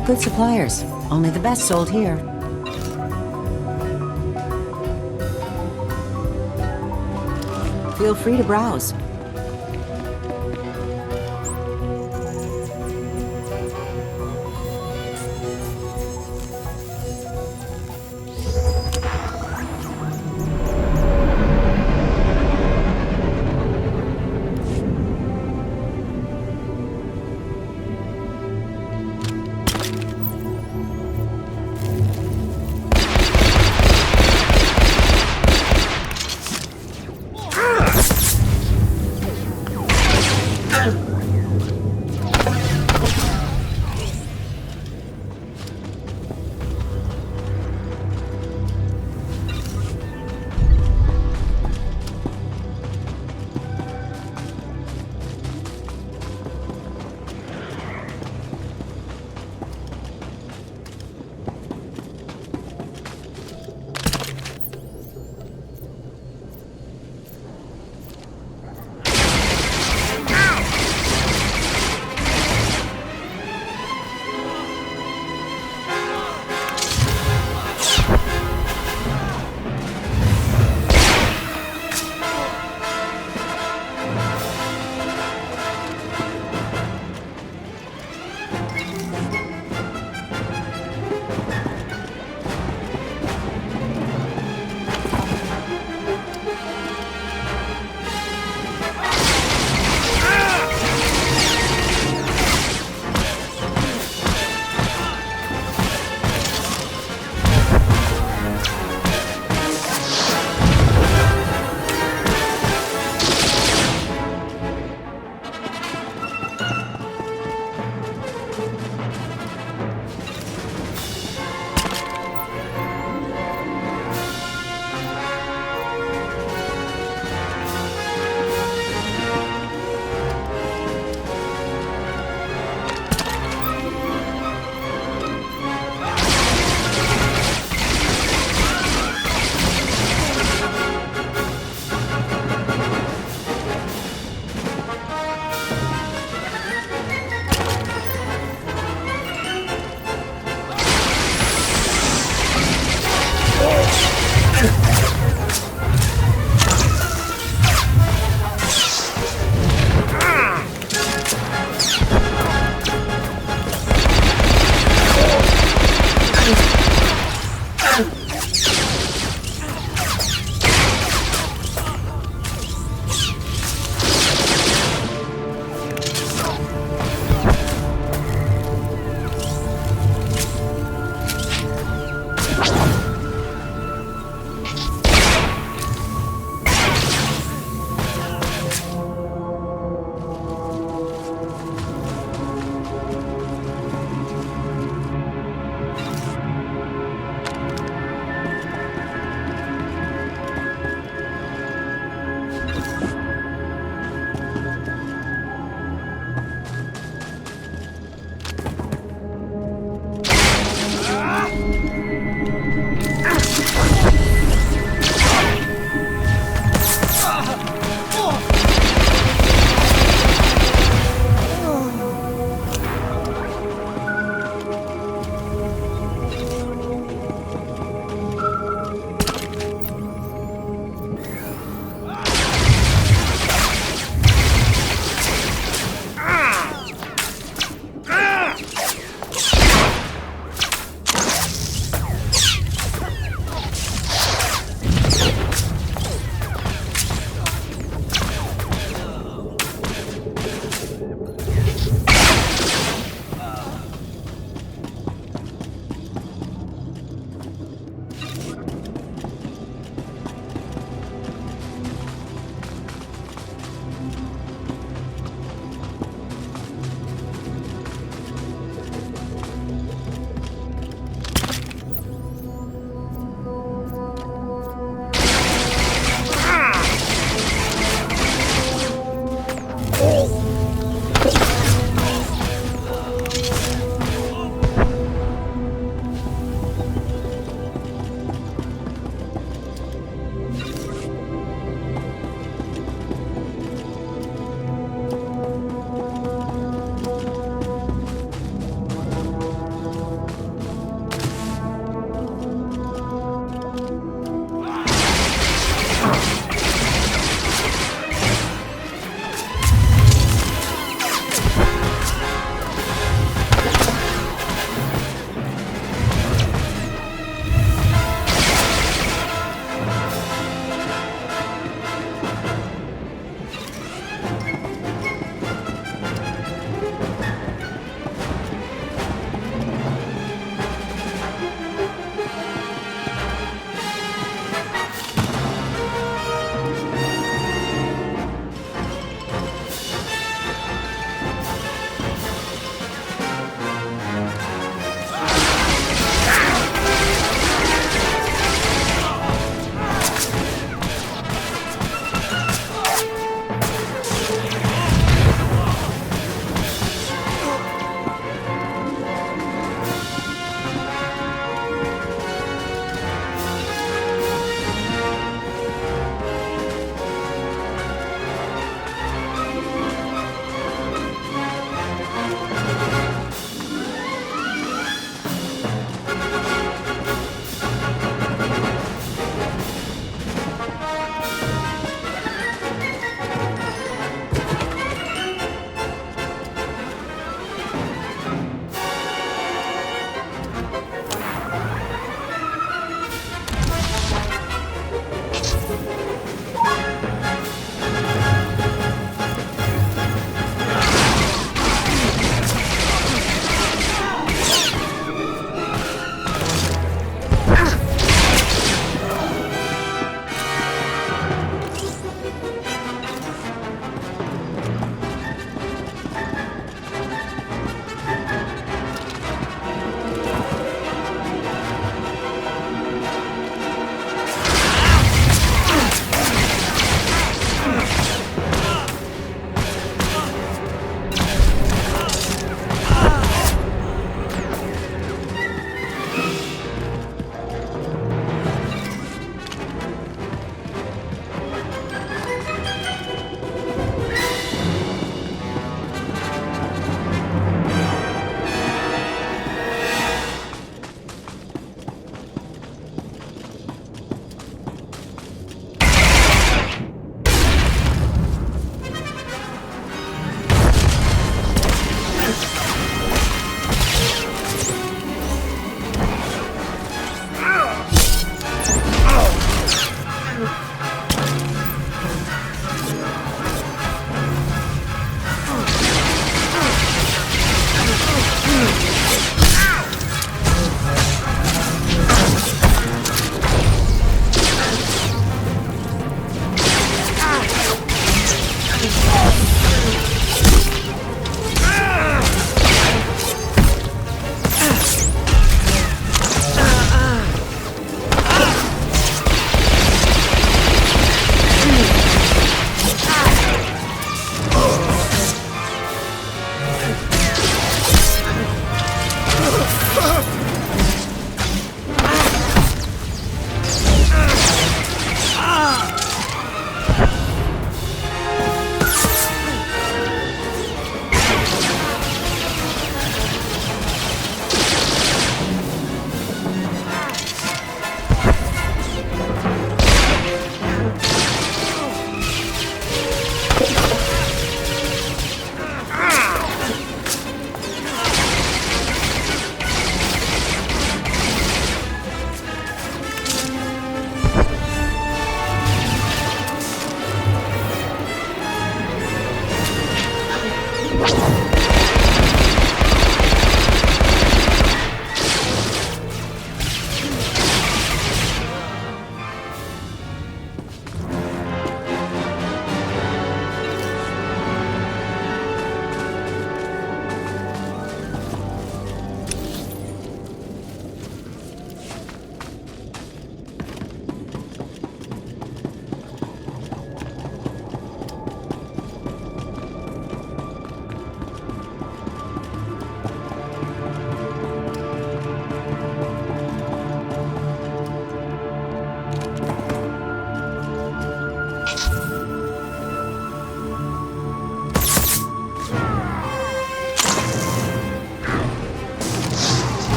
got good suppliers. Only the best sold here. Feel free to browse.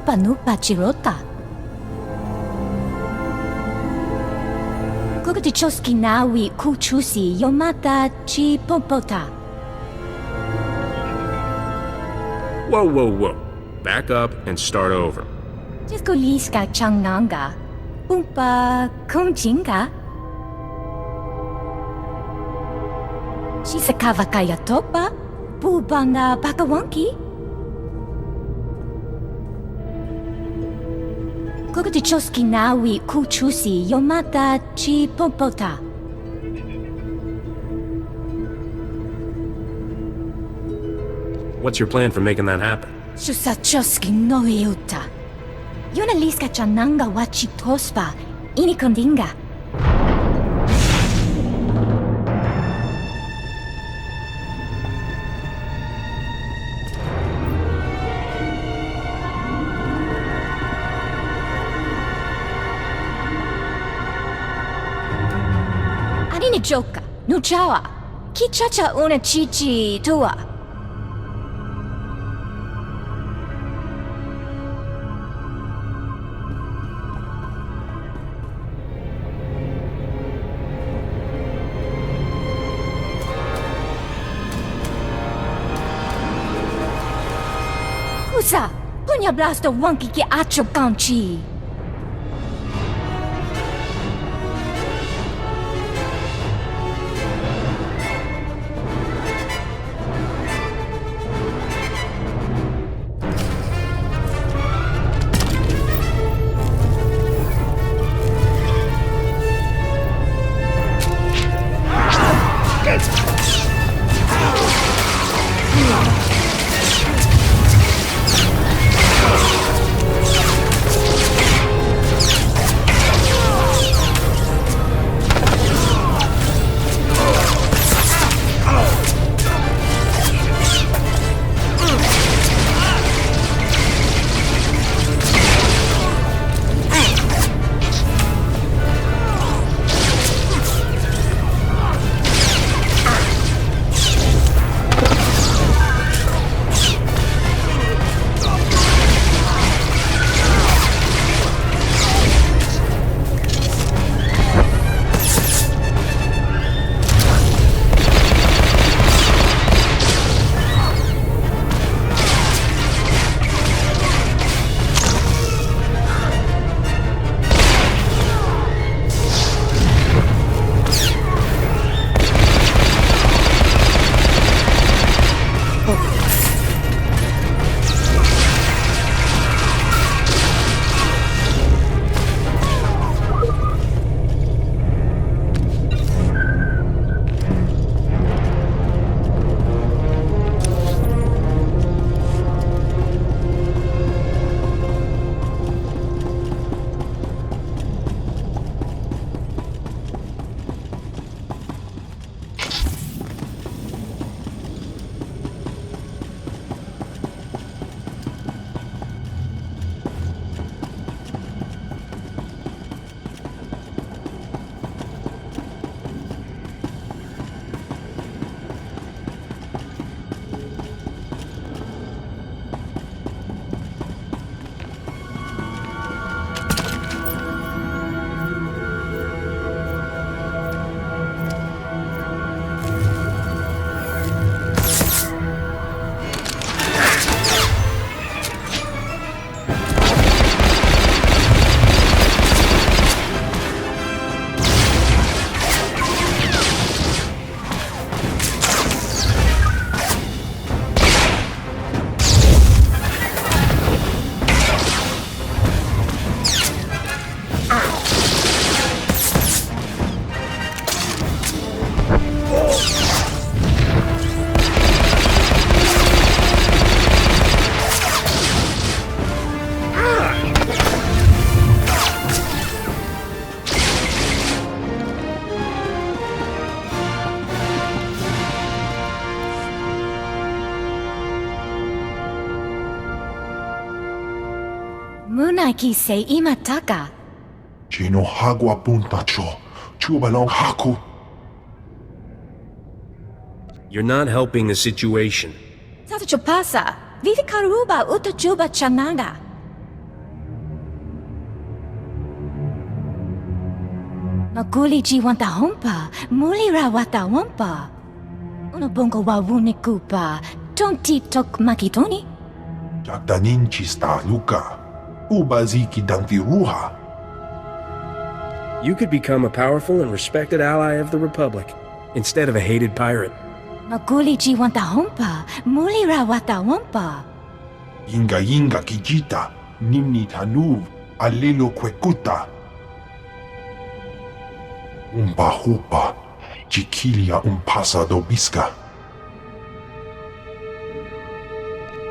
nupa nupa chirota. Kugatichoski nawi kuchusi yomata chi popota. Whoa. Back up and start over. Jiskoliska changnanga. Umpa kumjinga. Shisakawa kaya topa. Bubanga bakawanki. Kugatichoski nawi kuchusi yomata chi popota. What's your plan for making that happen? Susachoski no yuta. Yuna liska chananga wachi tospa. Ini kondinga. Anini joka. Nuchawa. Kichacha una chichi tua. Kusa, punya blasto wonky ki acho kanchi. Munaki se imataka. Chino hagwa buntacho. Chubalong haku. You're not helping the situation. Sasa chupasa. Vivi karuba utachuba chananga. Magulichi wantahompa, mulira watawampa. Unabongo wawune kupa, tonti tok makitoni. Jaktanin chista luka. Ubaziki dantiruha. You could become a powerful and respected ally of the Republic, instead of a hated pirate. Magulichi wantahompa, mulira watawampa. Yinga yinga kijita. Nimni tanuv. Alelo kwekuta. Umbahupa. Chiquilia umpasa dobiska.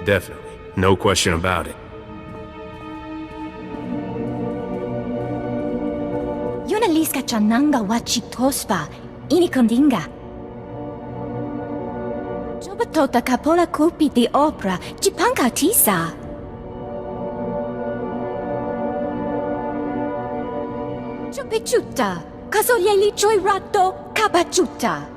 Definitely. No question about it. Yunaliska chananga wachitospa, inikondinga. Jobatota capola cupi di opera, chipanka tisa. Chopichuta, casoglieli choi ratto, cabachuta.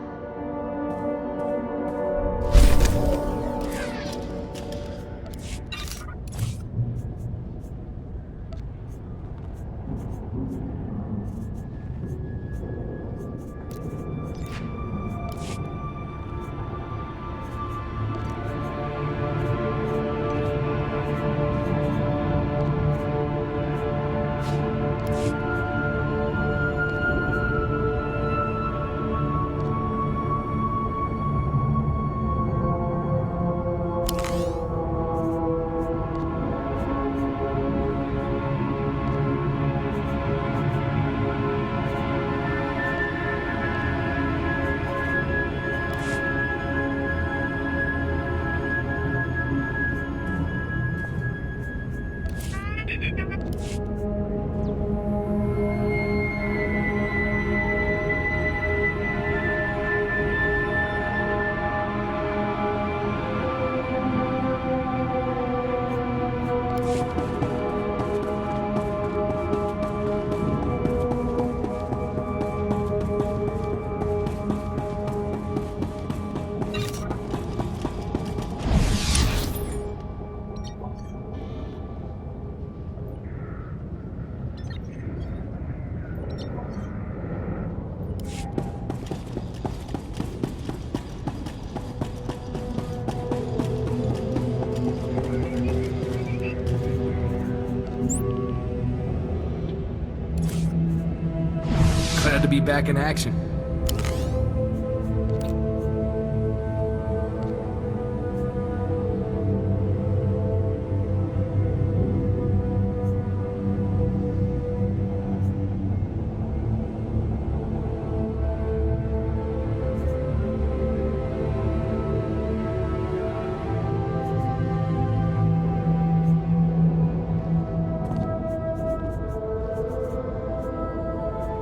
Glad to be back in action.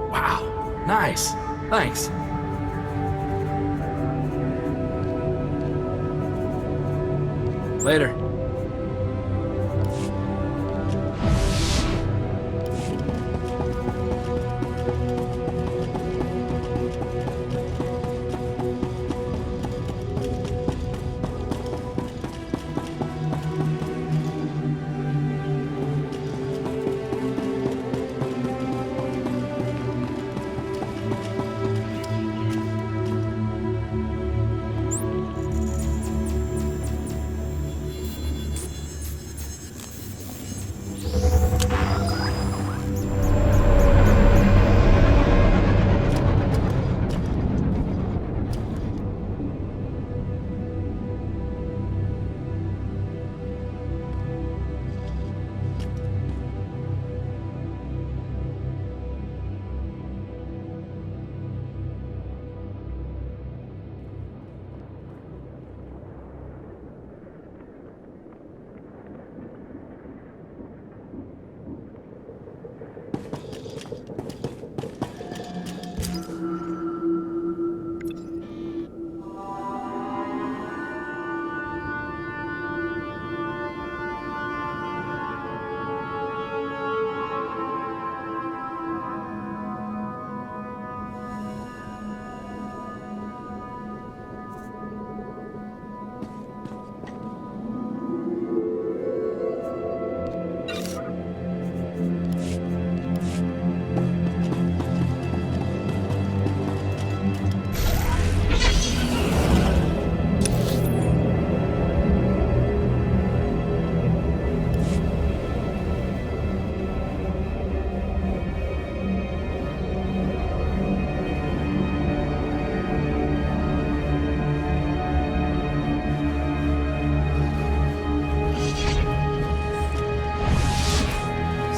Wow, nice. Thanks. Later.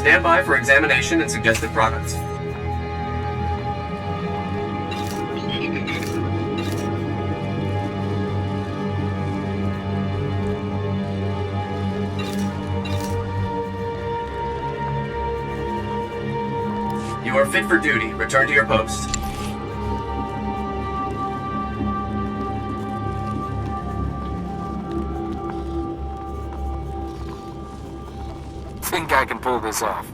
Stand by for examination and suggested products. You are fit for duty. Return to your post. Think I can pull this off.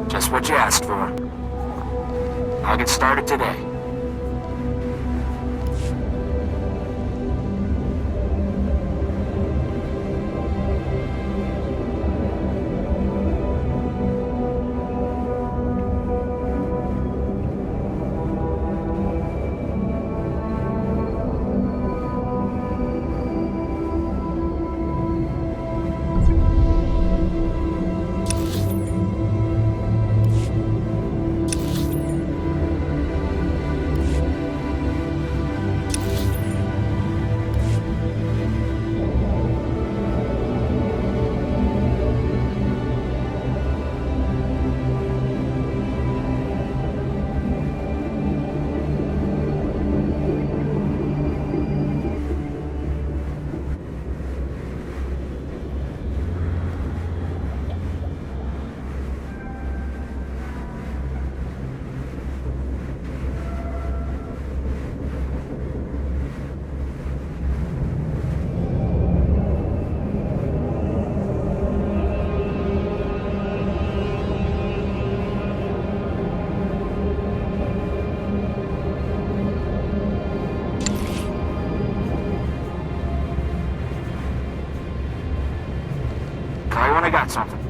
Just what you asked for. I'll get started today. Call you when I got something.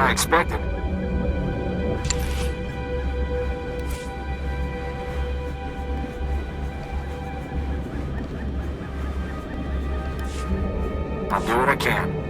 I expected. I'll do what I can.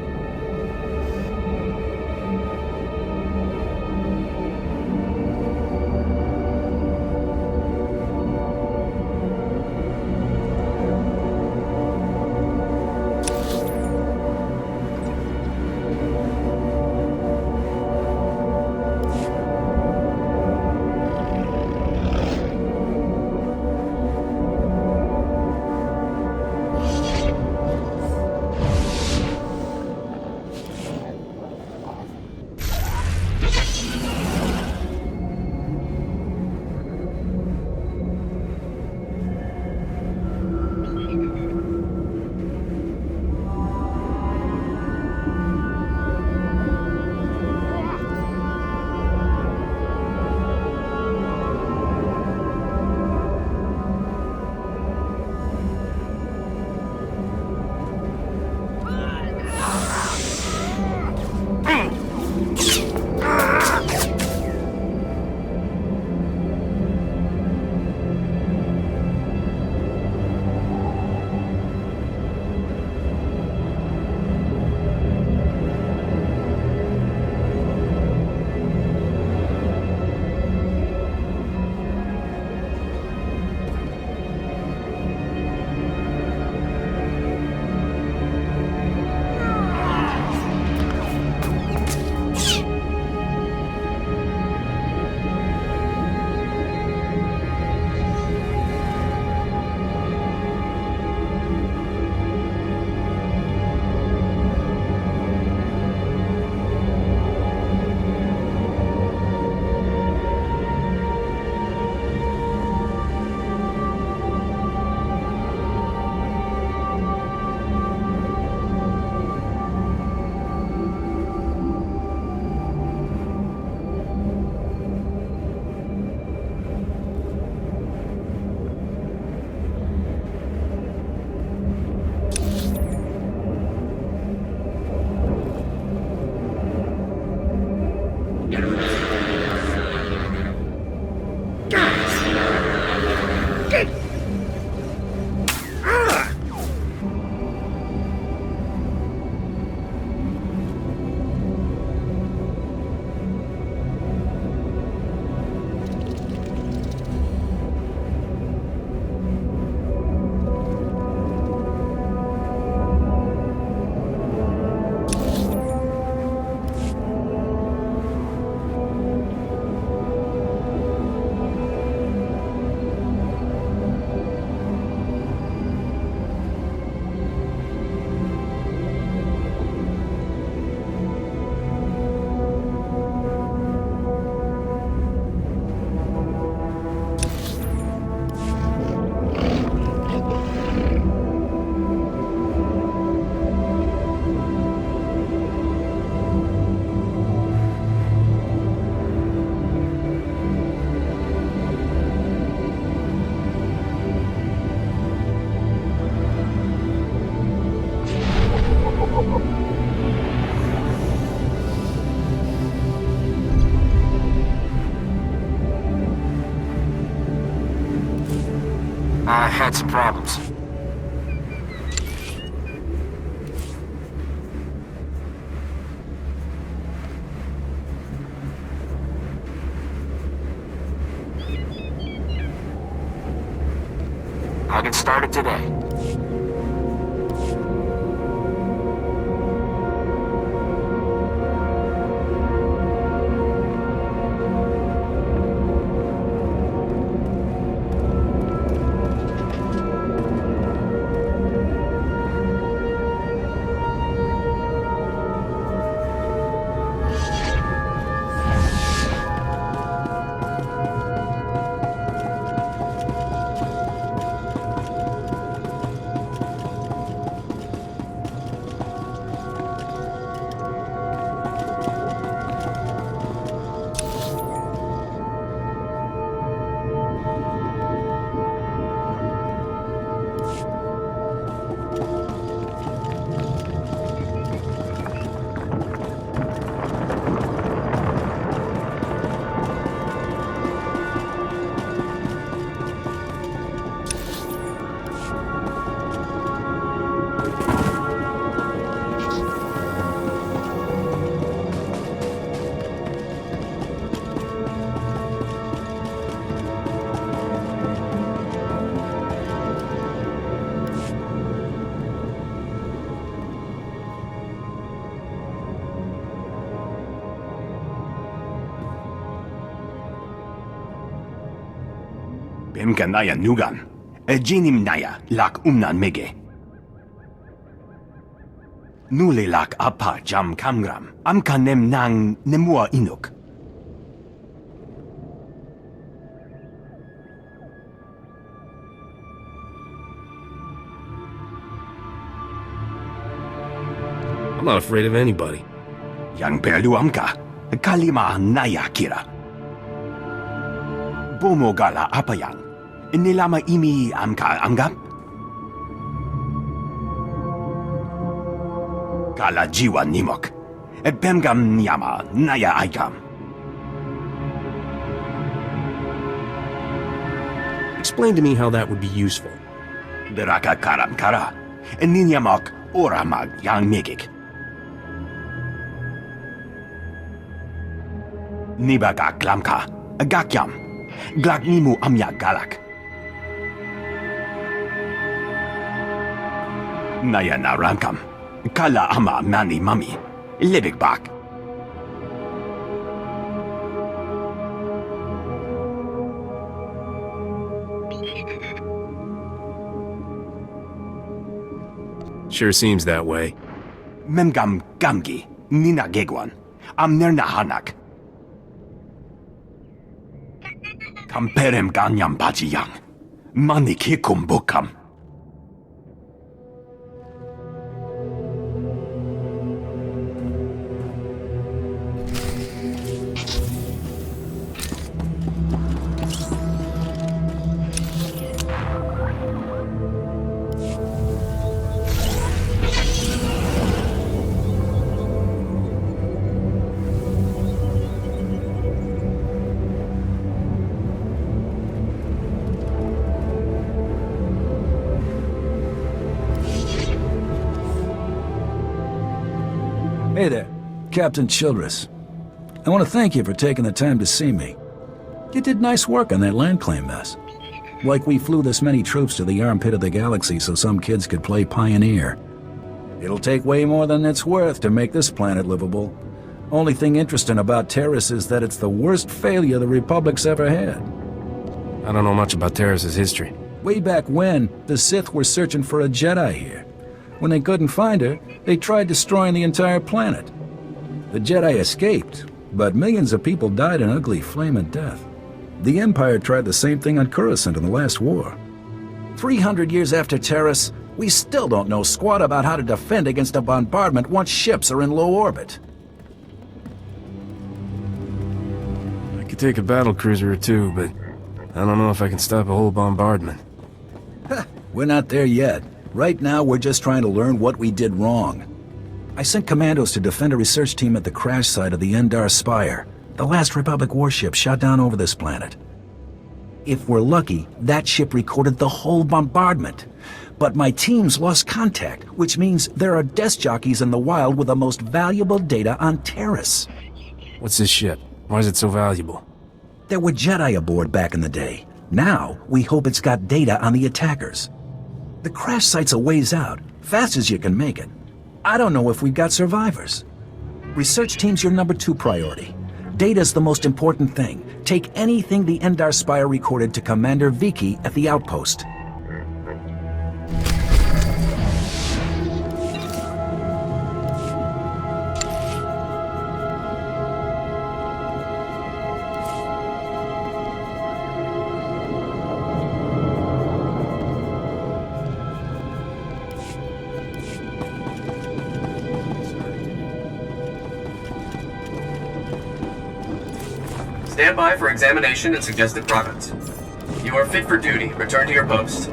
I had some problems. I'll get started today. Imkanaya nugan. Jinim naya lak umnan mege. Nule lak apa jam kamgram. Amkanem nang nemua inuk. I'm not afraid of anybody. Yang perlu amka. Kalima naya kira. Bomo gala apa yang? Nilama imi amka anggap? Kala jiwa nimok. Bemgam nyama naya aikam. Explain to me how that would be useful. Deraka karam kara. Ninyamok oramag yang megik. Nibaga klamka. Gakyam. Glagnimu amya galak. Naya na ramkam. Kala ama mani mami. Libik bak. Sure seems that way. Memgam gamgi. Nina gegwan. Amnerna hanak. Kamperem ganyam bajiyang. Mani kikum bukam. Hey there, Captain Childress. I want to thank you for taking the time to see me. You did nice work on that land claim mess. Like we flew this many troops to the armpit of the galaxy so some kids could play pioneer. It'll take way more than it's worth to make this planet livable. Only thing interesting about Taris is that it's the worst failure the Republic's ever had. I don't know much about Taris' history. Way back when, the Sith were searching for a Jedi here. When they couldn't find her, they tried destroying the entire planet. The Jedi escaped, but millions of people died an ugly flaming death. The Empire tried the same thing on Coruscant in the last war. 300 years after Taris, we still don't know squat about how to defend against a bombardment once ships are in low orbit. I could take a battle cruiser or two, but I don't know if I can stop a whole bombardment. We're not there yet. Right now, we're just trying to learn what we did wrong. I sent commandos to defend a research team at the crash site of the Endar Spire, the last Republic warship shot down over this planet. If we're lucky, that ship recorded the whole bombardment. But my teams lost contact, which means there are desk jockeys in the wild with the most valuable data on Taris. What's this ship? Why is it so valuable? There were Jedi aboard back in the day. Now, we hope it's got data on the attackers. The crash site's a ways out, fast as you can make it. I don't know if we've got survivors. Research team's your number 2 priority. Data's the most important thing. Take anything the Endar Spire recorded to Commander Viki at the outpost. Stand by for examination and suggested progress. You are fit for duty. Return to your post.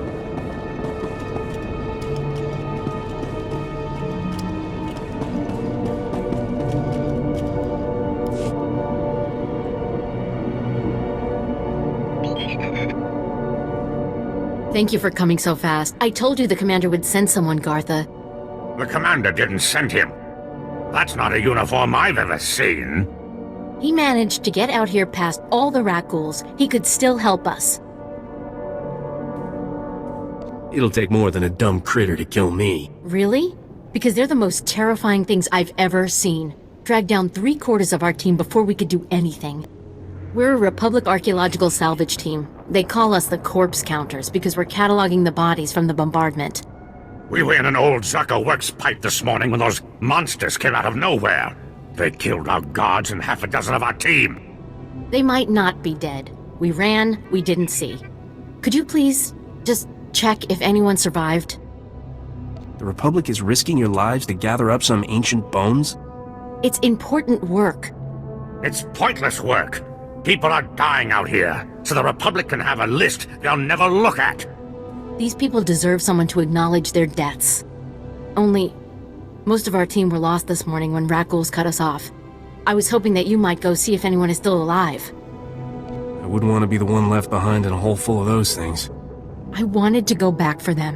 Thank you for coming so fast. I told you the commander would send someone, Gartha. The commander didn't send him. That's not a uniform I've ever seen. He managed to get out here past all the rat ghouls. He could still help us. It'll take more than a dumb critter to kill me. Really? Because they're the most terrifying things I've ever seen. Dragged down 3/4 of our team before we could do anything. We're a Republic archaeological salvage team. They call us the corpse counters because we're cataloging the bodies from the bombardment. We were in an old Zucker works pipe this morning when those monsters came out of nowhere. They killed our guards and half a dozen of our team. They might not be dead. We ran, we didn't see. Could you please just check if anyone survived? The Republic is risking your lives to gather up some ancient bones? It's important work. It's pointless work. People are dying out here, so the Republic can have a list they'll never look at. These people deserve someone to acknowledge their deaths. Only, most of our team were lost this morning when Rakghouls cut us off. I was hoping that you might go see if anyone is still alive. I wouldn't want to be the one left behind in a hole full of those things. I wanted to go back for them.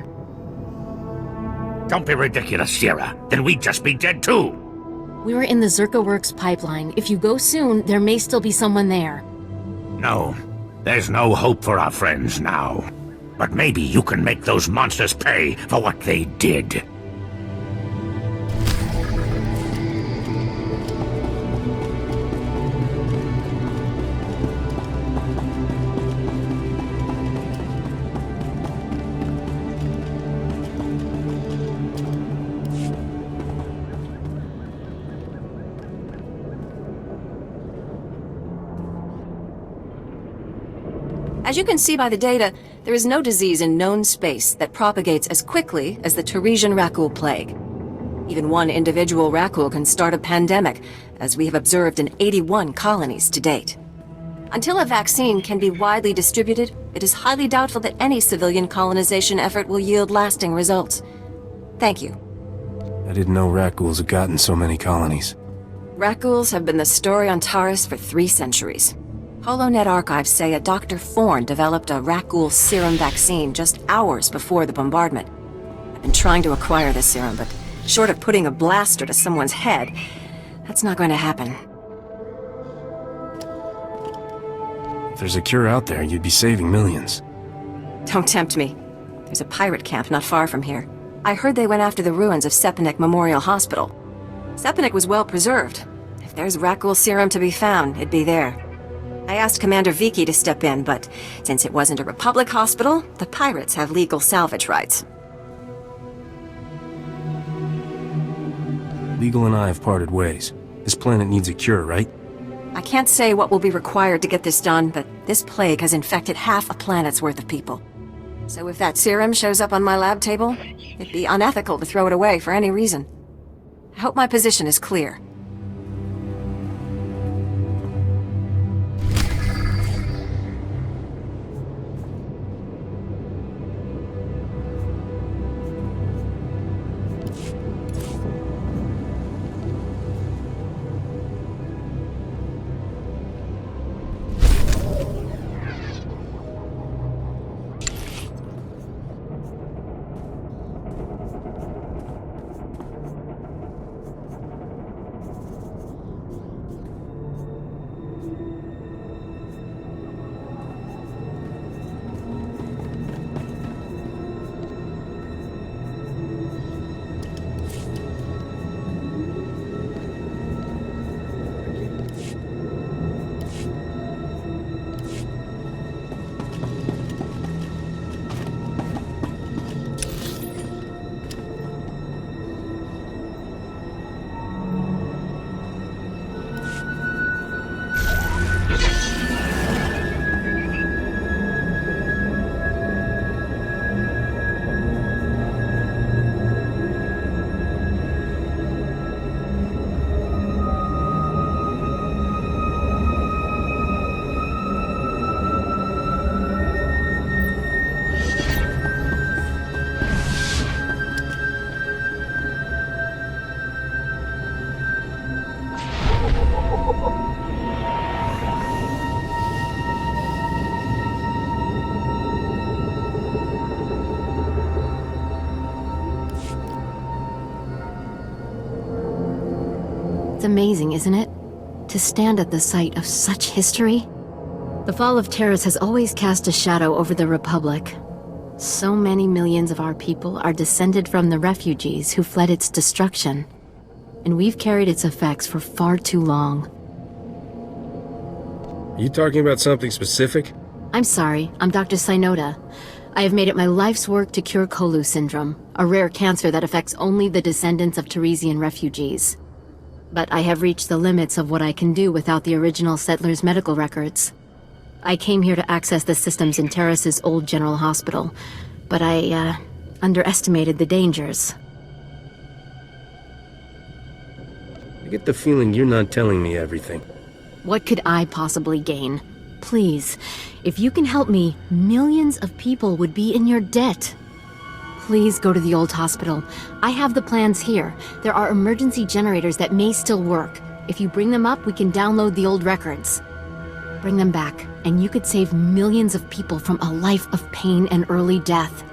Don't be ridiculous, Sierra. Then we'd just be dead too. We were in the Zerka Works pipeline. If you go soon, there may still be someone there. No, there's no hope for our friends now. But maybe you can make those monsters pay for what they did. As you can see by the data, there is no disease in known space that propagates as quickly as the Tarisian Rakghoul plague. Even one individual Rakghoul can start a pandemic, as we have observed in 81 colonies to date. Until a vaccine can be widely distributed, it is highly doubtful that any civilian colonization effort will yield lasting results. Thank you. I didn't know Rakghouls had gotten so many colonies. Rakghouls have been the story on Taris for 3 centuries. HoloNet archives say a Dr. Thorne developed a Rakghoul serum vaccine just hours before the bombardment. I've been trying to acquire this serum, but short of putting a blaster to someone's head, that's not going to happen. If there's a cure out there, you'd be saving millions. Don't tempt me. There's a pirate camp not far from here. I heard they went after the ruins of Sepanik Memorial Hospital. Sepanik was well preserved. If there's Rakghoul serum to be found, it'd be there. I asked Commander Viki to step in, but since it wasn't a Republic hospital, the pirates have legal salvage rights. Legal and I have parted ways. This planet needs a cure, right? I can't say what will be required to get this done, but this plague has infected half a planet's worth of people. So if that serum shows up on my lab table, it'd be unethical to throw it away for any reason. I hope my position is clear. It's amazing, isn't it? To stand at the site of such history. The fall of Taris has always cast a shadow over the Republic. So many millions of our people are descended from the refugees who fled its destruction. And we've carried its effects for far too long. You talking about something specific? I'm sorry, I'm Dr. Synoda. I have made it my life's work to cure Kolu syndrome, a rare cancer that affects only the descendants of Tarisian refugees. But I have reached the limits of what I can do without the original settlers' medical records. I came here to access the systems in Taris's old general hospital, but I, underestimated the dangers. I get the feeling you're not telling me everything. What could I possibly gain? Please, if you can help me, millions of people would be in your debt. Please go to the old hospital. I have the plans here. There are emergency generators that may still work. If you bring them up, we can download the old records. Bring them back, and you could save millions of people from a life of pain and early death.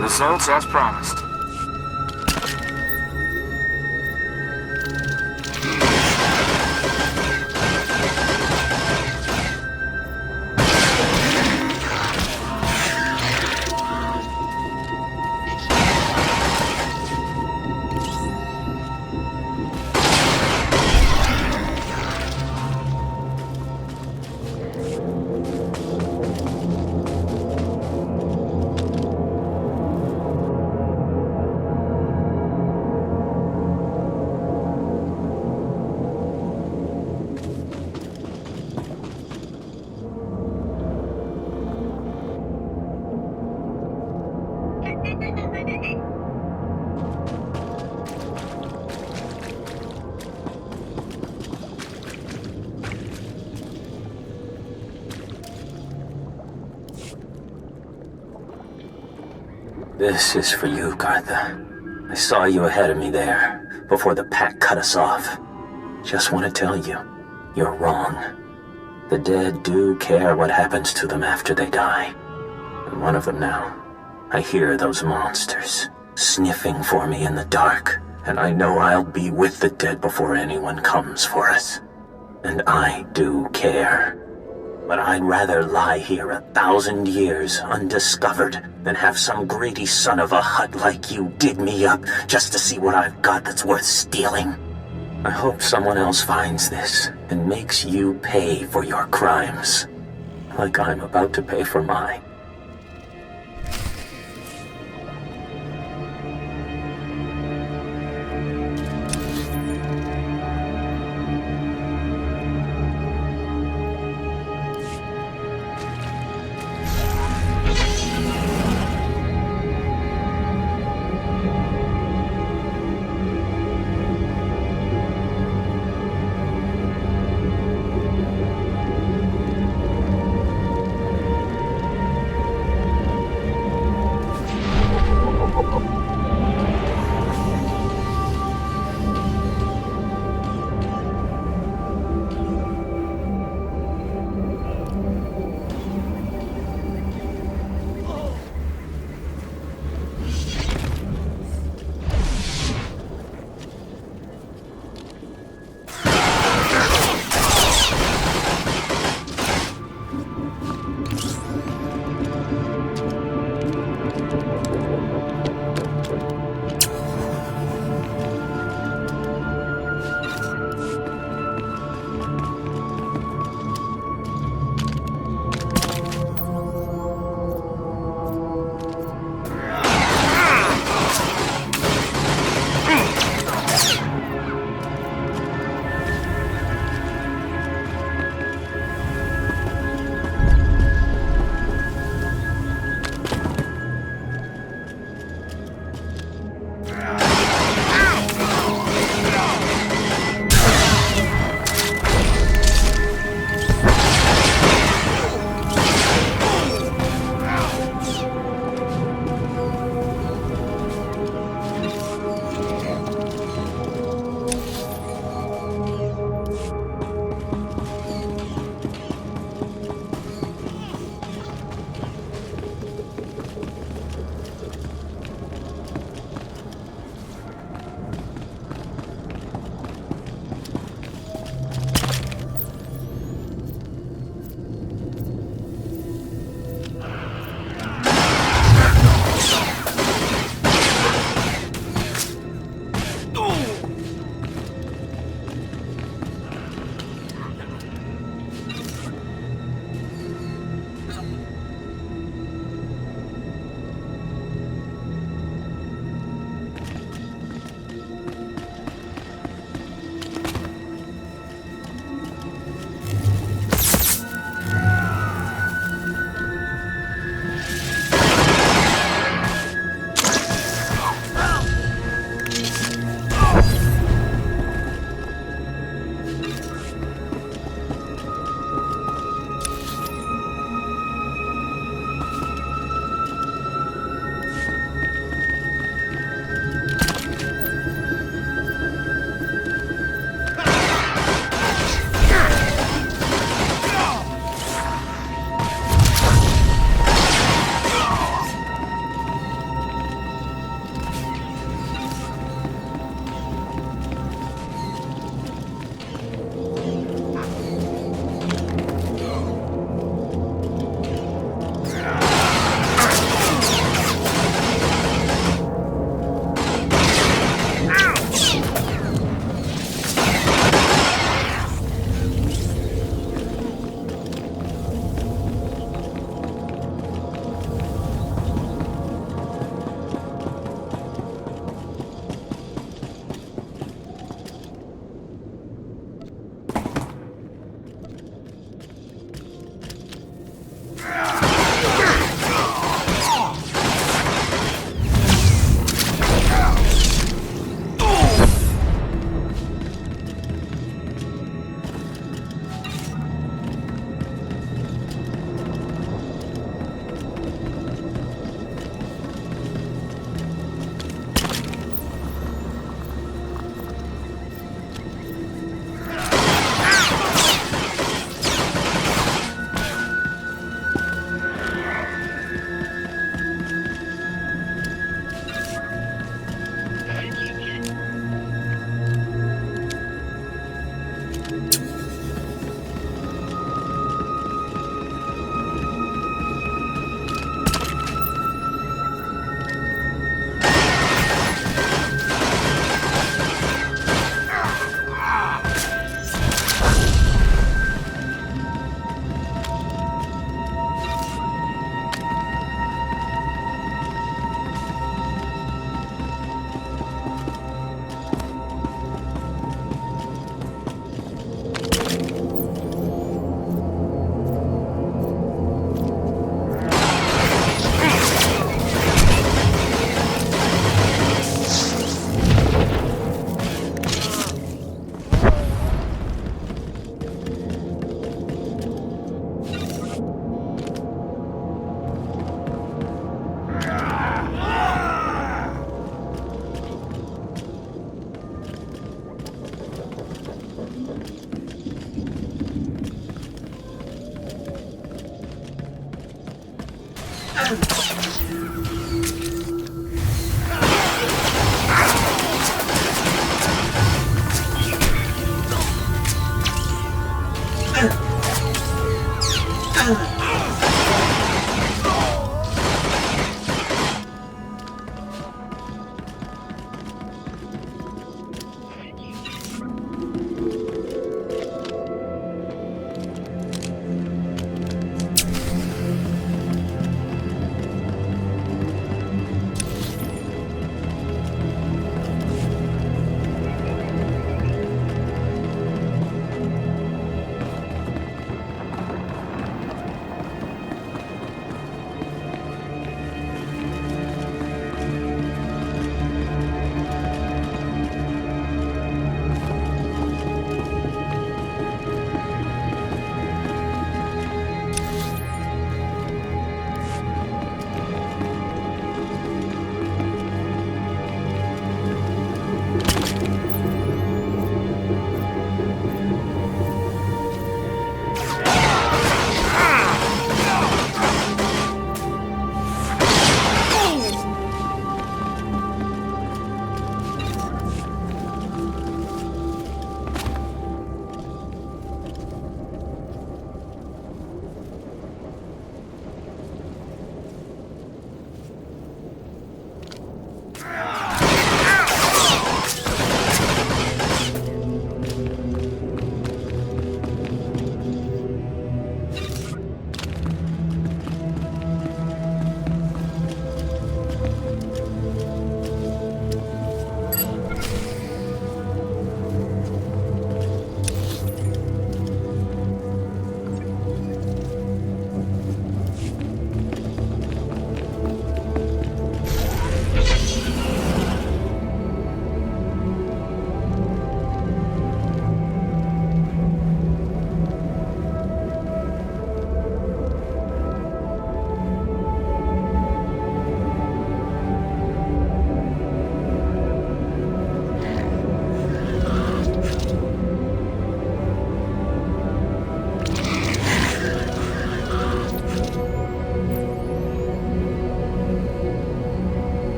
Results as promised. This is for you, Gartha. I saw you ahead of me there, before the pack cut us off. Just want to tell you, you're wrong. The dead do care what happens to them after they die. I'm one of them now. I hear those monsters sniffing for me in the dark, and I know I'll be with the dead before anyone comes for us. And I do care. But I'd rather lie here 1,000 years undiscovered than have some greedy son of a hut like you dig me up just to see what I've got that's worth stealing. I hope someone else finds this and makes you pay for your crimes, like I'm about to pay for mine.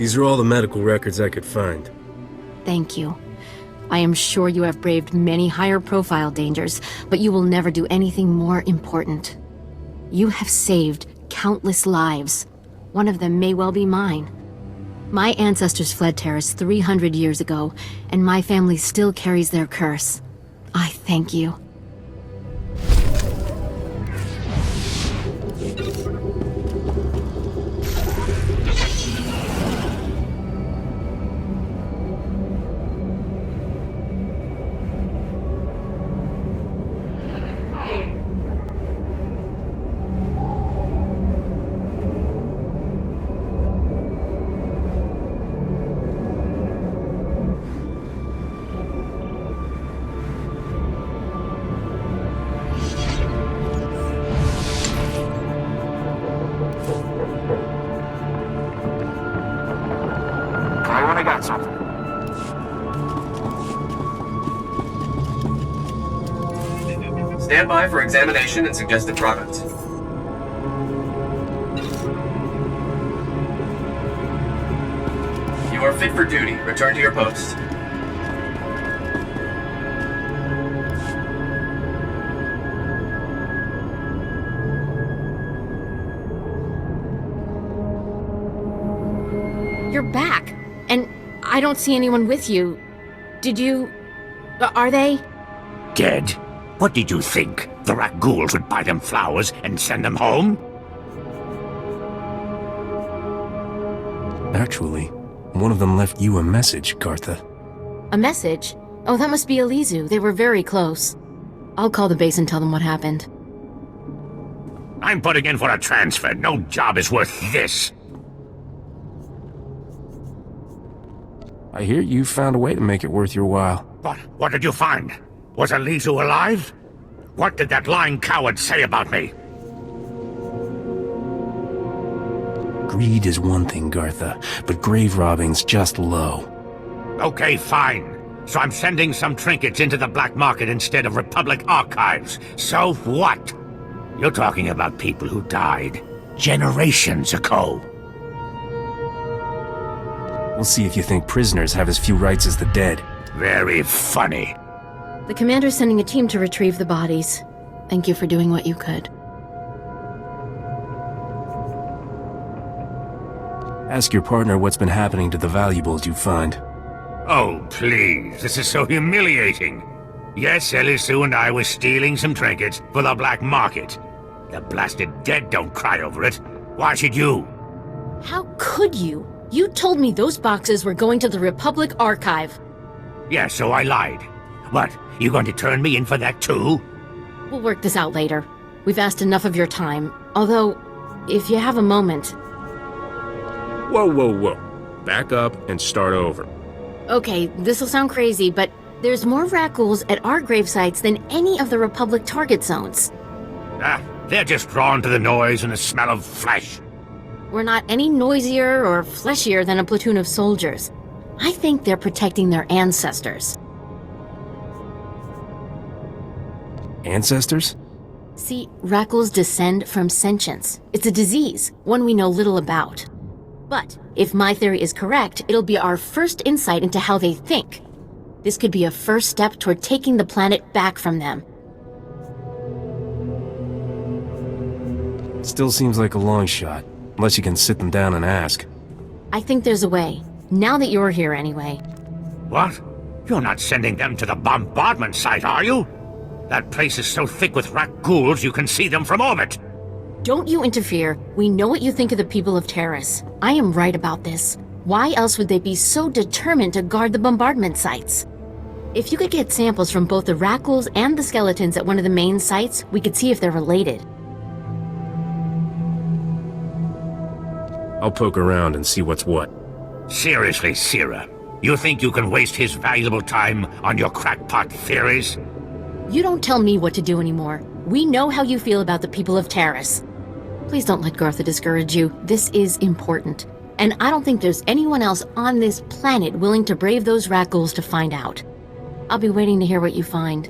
These are all the medical records I could find. Thank you. I am sure you have braved many higher-profile dangers, but you will never do anything more important. You have saved countless lives. One of them may well be mine. My ancestors fled Taris 300 years ago, and my family still carries their curse. I thank you. I got something. Stand by for examination and suggested product. You are fit for duty. Return to your post. You're back, and I don't see anyone with you. Did you... are they? Dead? What did you think? The rat ghouls would buy them flowers and send them home? Actually, one of them left you a message, Gartha. A message? Oh, that must be Elizu. They were very close. I'll call the base and tell them what happened. I'm putting in for a transfer. No job is worth this. I hear you found a way to make it worth your while. What did you find? Was Elizu alive? What did that lying coward say about me? Greed is one thing, Gartha, but grave robbing's just low. Okay, fine. So I'm sending some trinkets into the black market instead of Republic archives. So what? You're talking about people who died generations ago. We'll see if you think prisoners have as few rights as the dead. Very funny. The commander's sending a team to retrieve the bodies. Thank you for doing what you could. Ask your partner what's been happening to the valuables you find. Oh, please, this is so humiliating. Yes, Elisu and I were stealing some trinkets for the black market. The blasted dead don't cry over it. Why should you? How could you? You told me those boxes were going to the Republic Archive. Yeah, so I lied. What, you going to turn me in for that too? We'll work this out later. We've asked enough of your time. Although, if you have a moment... Whoa, whoa, whoa. Back up and start over. Okay, this'll sound crazy, but there's more Rackools at our grave sites than any of the Republic target zones. Ah, they're just drawn to the noise and the smell of flesh. We're not any noisier or fleshier than a platoon of soldiers. I think they're protecting their ancestors. Ancestors? See, Rackools descend from sentience. It's a disease, one we know little about. But if my theory is correct, it'll be our first insight into how they think. This could be a first step toward taking the planet back from them. Still seems like a long shot, unless you can sit them down and ask. I think there's a way. Now that you're here anyway. What? You're not sending them to the bombardment site, are you? That place is so thick with Rackools you can see them from orbit. Don't you interfere. We know what you think of the people of Taris. I am right about this. Why else would they be so determined to guard the bombardment sites? If you could get samples from both the Rackools and the skeletons at one of the main sites, we could see if they're related. I'll poke around and see what's what. Seriously, Sierra, you think you can waste his valuable time on your crackpot theories? You don't tell me what to do anymore. We know how you feel about the people of Taris. Please don't let Gartha discourage you. This is important. And I don't think there's anyone else on this planet willing to brave those Rackools to find out. I'll be waiting to hear what you find.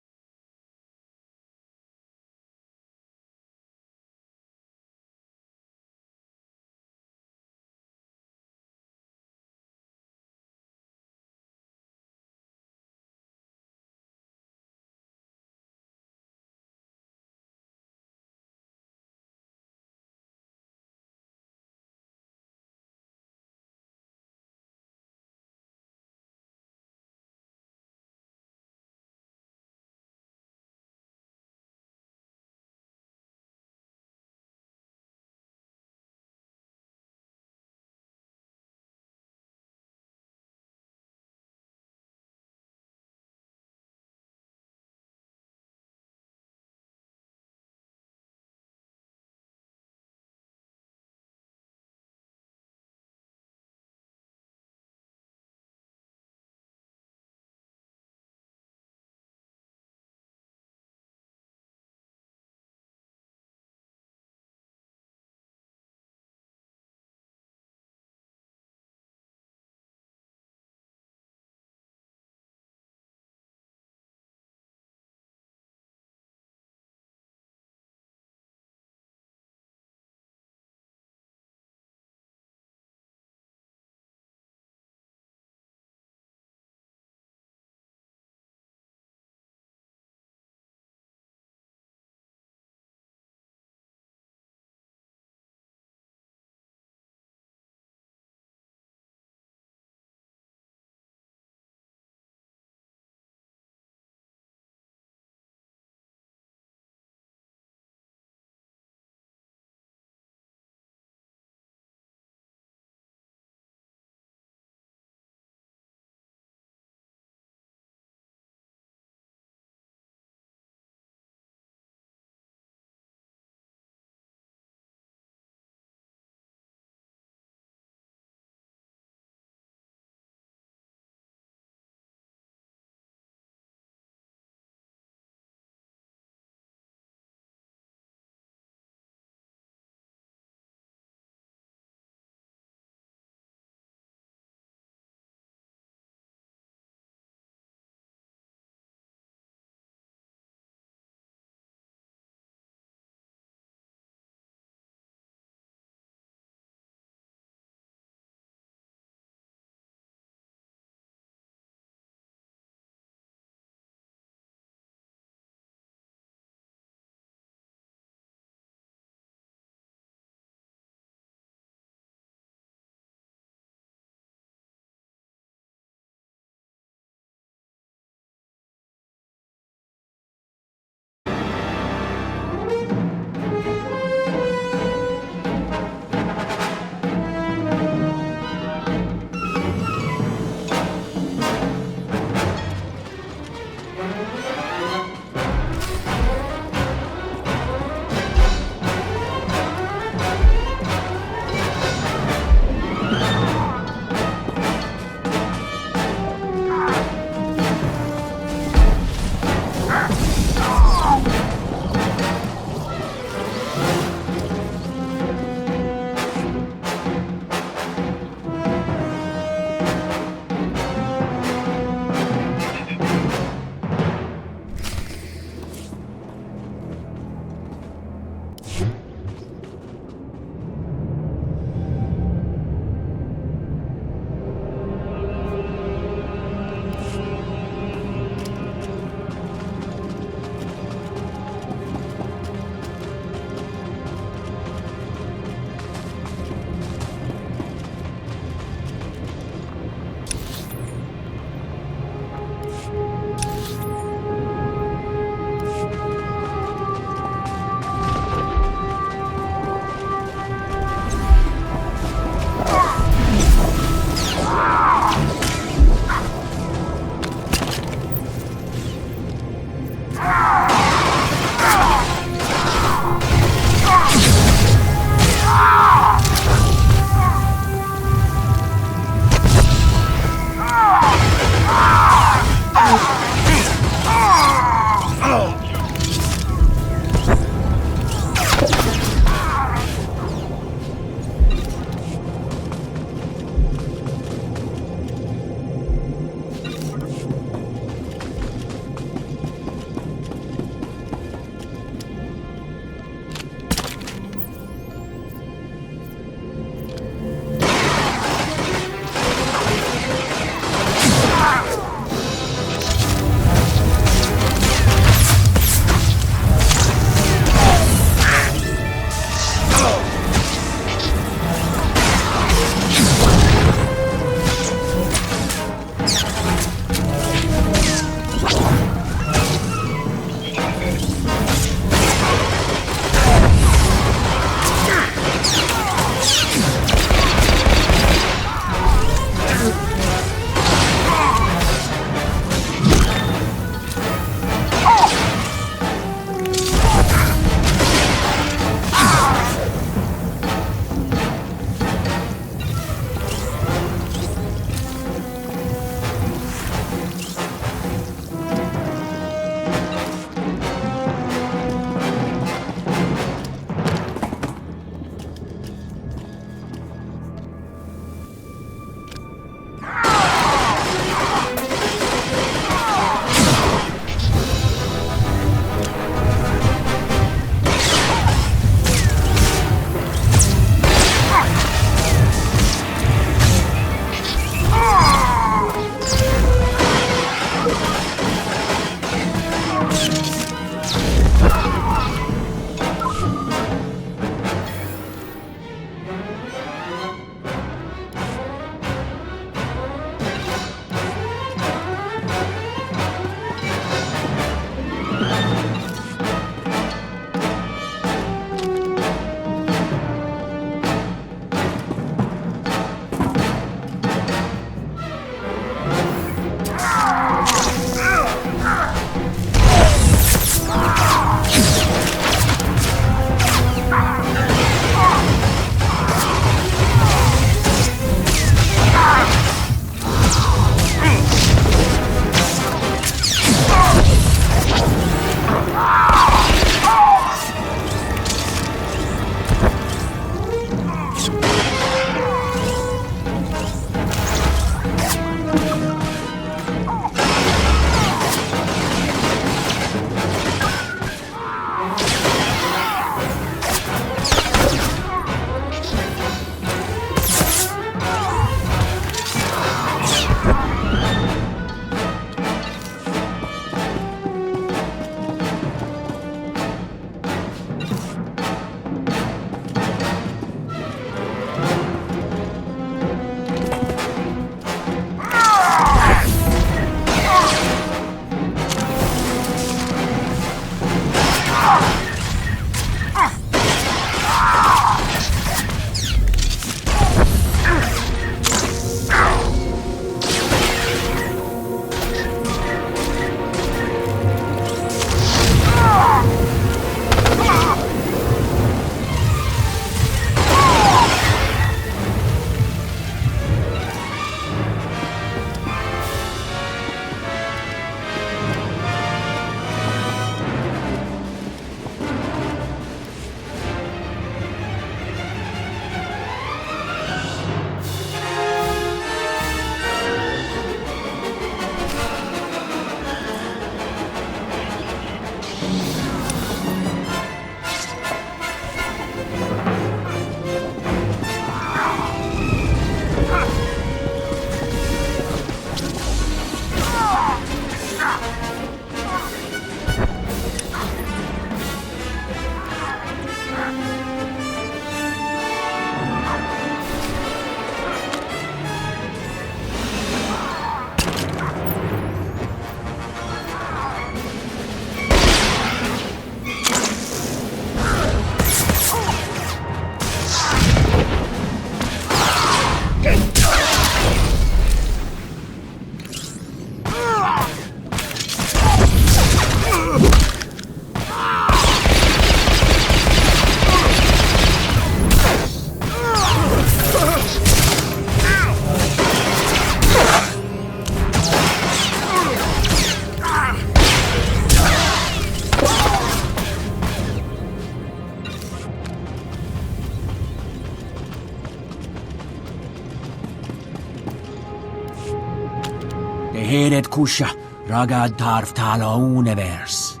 Teheret kusha, ragad tarf tala univers.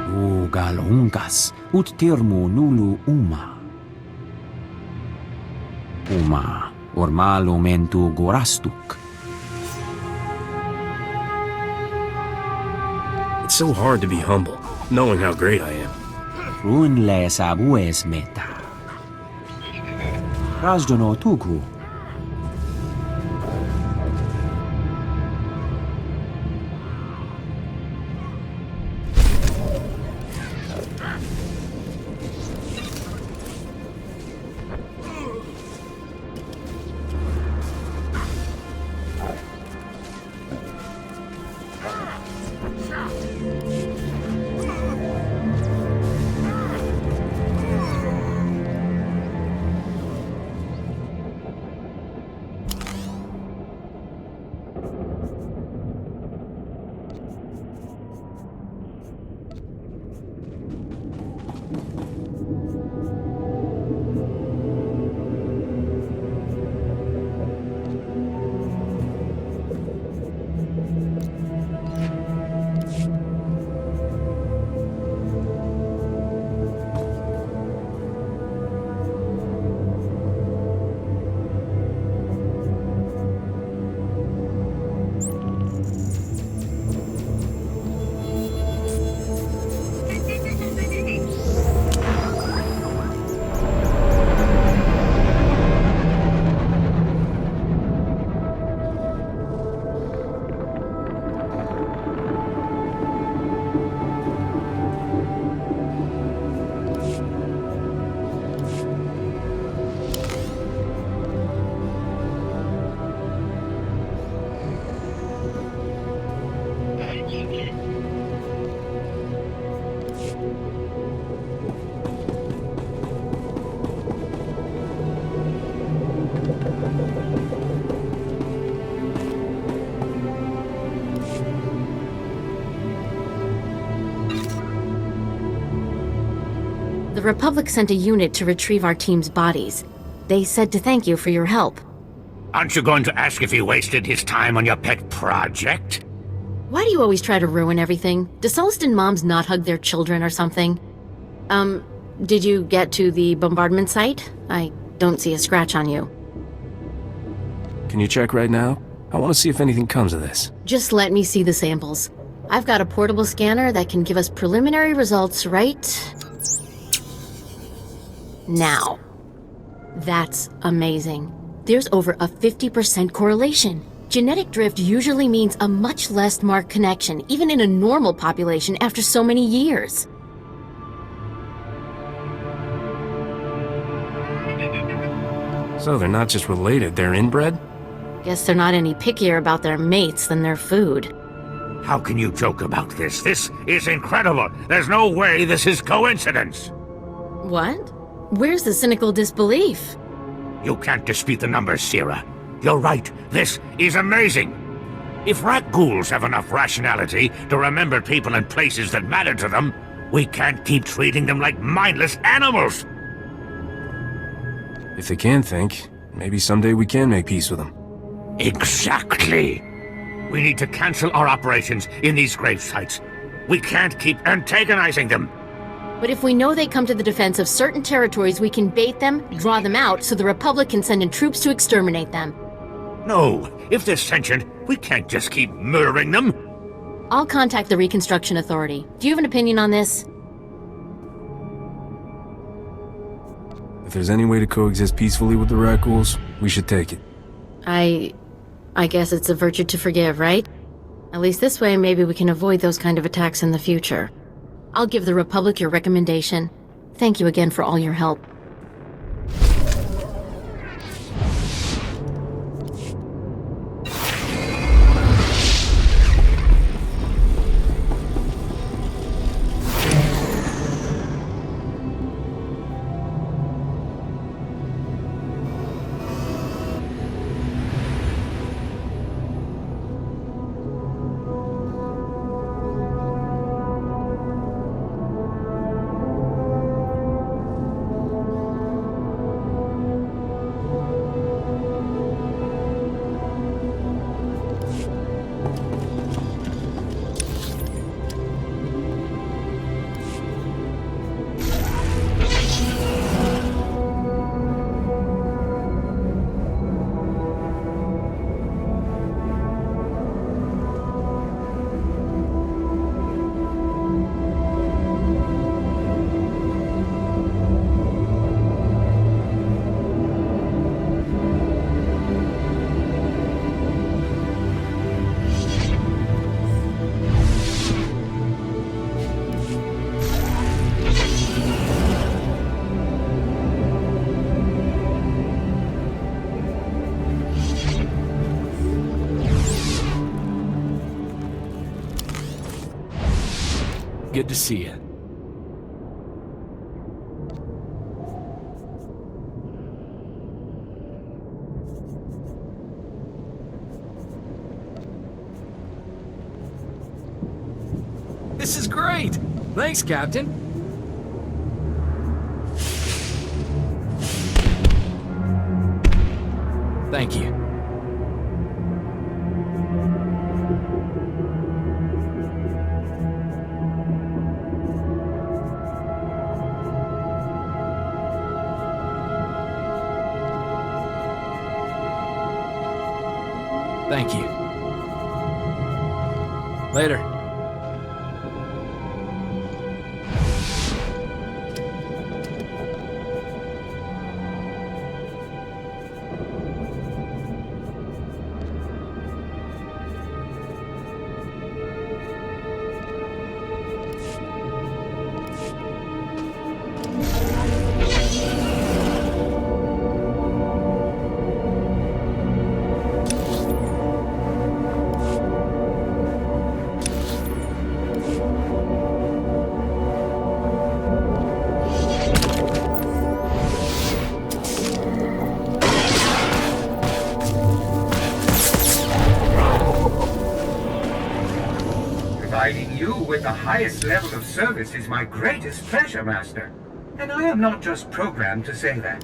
Ugal ungas, ut tirmu nulu uma. Uma, ormalo mentu gorastuk. It's so hard to be humble, knowing how great I am. Runle sabues meta. Razdono tuku. The Republic sent a unit to retrieve our team's bodies. They said to thank you for your help. Aren't you going to ask if he wasted his time on your pet project? Why do you always try to ruin everything? Do Sulston moms not hug their children or something? Did you get to the bombardment site? I don't see a scratch on you. Can you check right now? I want to see if anything comes of this. Just let me see the samples. I've got a portable scanner that can give us preliminary results right now. That's amazing. There's over a 50% correlation. Genetic drift usually means a much less marked connection, even in a normal population after so many years. So they're not just related, they're inbred? Guess they're not any pickier about their mates than their food. How can you joke about this? This is incredible. There's no way this is coincidence. What? Where's the cynical disbelief? You can't dispute the numbers, Sierra. You're right. This is amazing. If rat ghouls have enough rationality to remember people and places that matter to them, we can't keep treating them like mindless animals. If they can think, maybe someday we can make peace with them. Exactly. We need to cancel our operations in these grave sites. We can't keep antagonizing them. But if we know they come to the defense of certain territories, we can bait them, draw them out, so the Republic can send in troops to exterminate them. No, if they're sentient, we can't just keep murdering them. I'll contact the Reconstruction Authority. Do you have an opinion on this? If there's any way to coexist peacefully with the rat ghouls, we should take it. I guess it's a virtue to forgive, right? At least this way, maybe we can avoid those kind of attacks in the future. I'll give the Republic your recommendation. Thank you again for all your help. good to see you. This is great! Thanks, Captain. Thank you. Thank you. Later. Providing you with the highest level of service is my greatest pleasure, Master. And I am not just programmed to say that.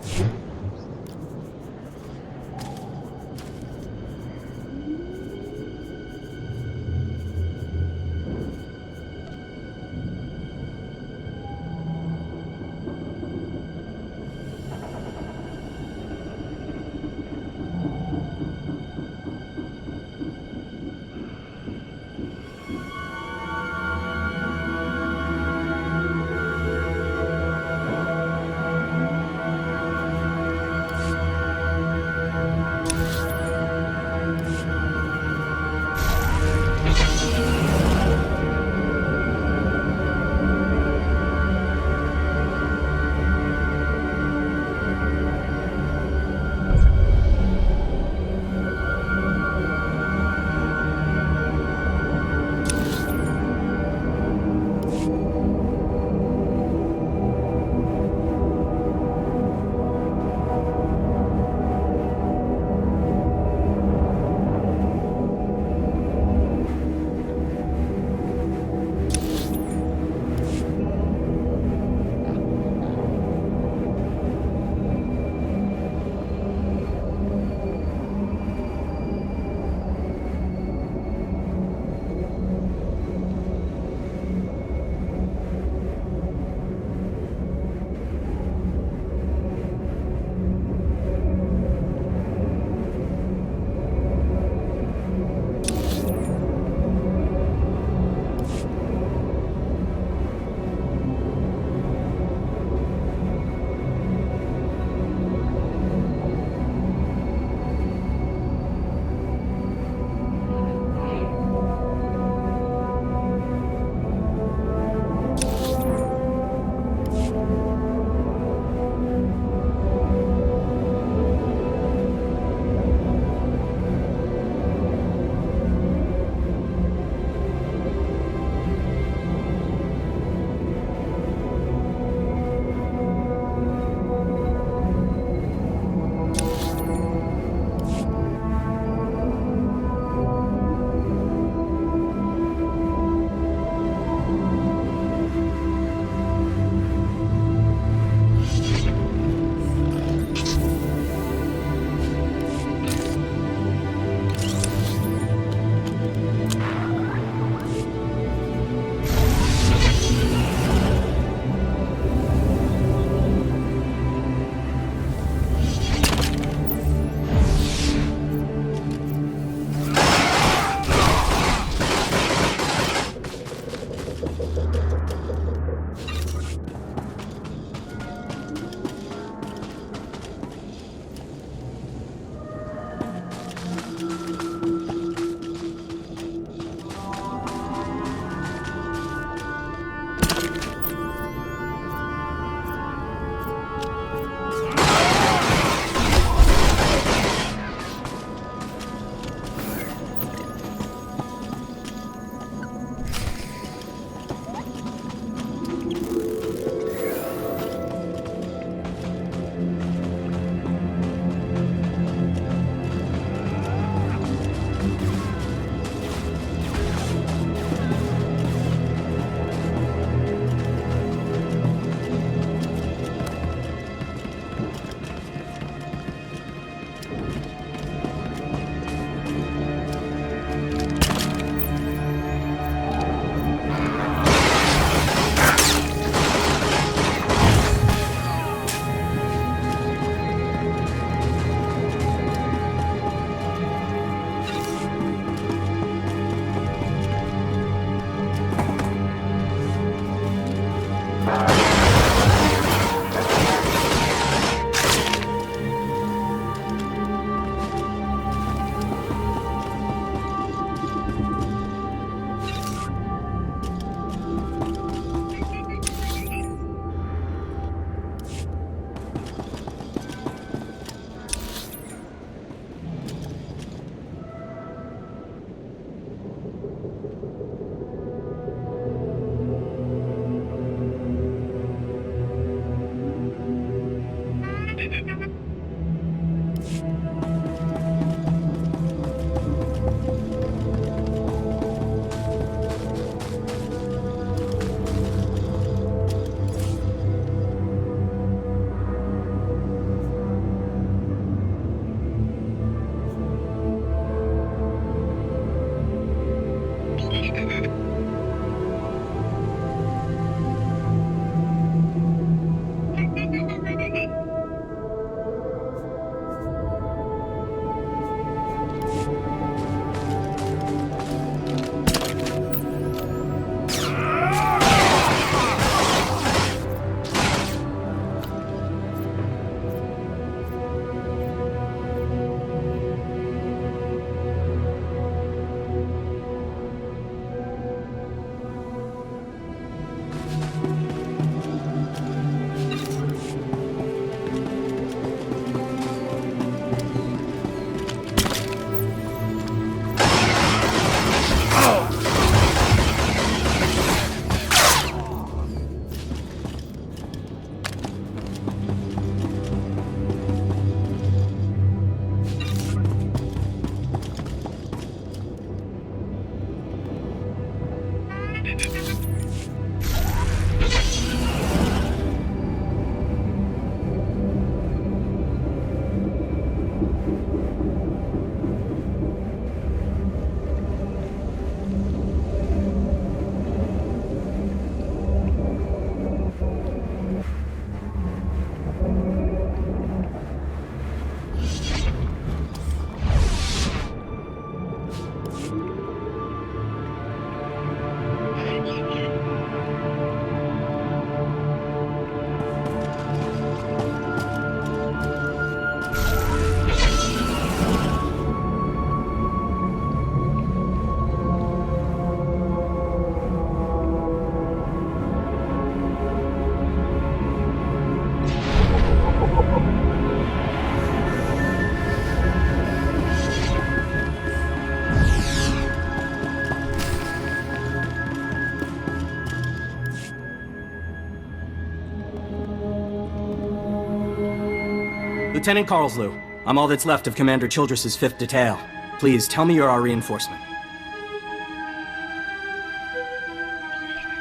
Lieutenant Carlslew. I'm all that's left of Commander Childress's 5th Detail. Please, tell me you're our reinforcement.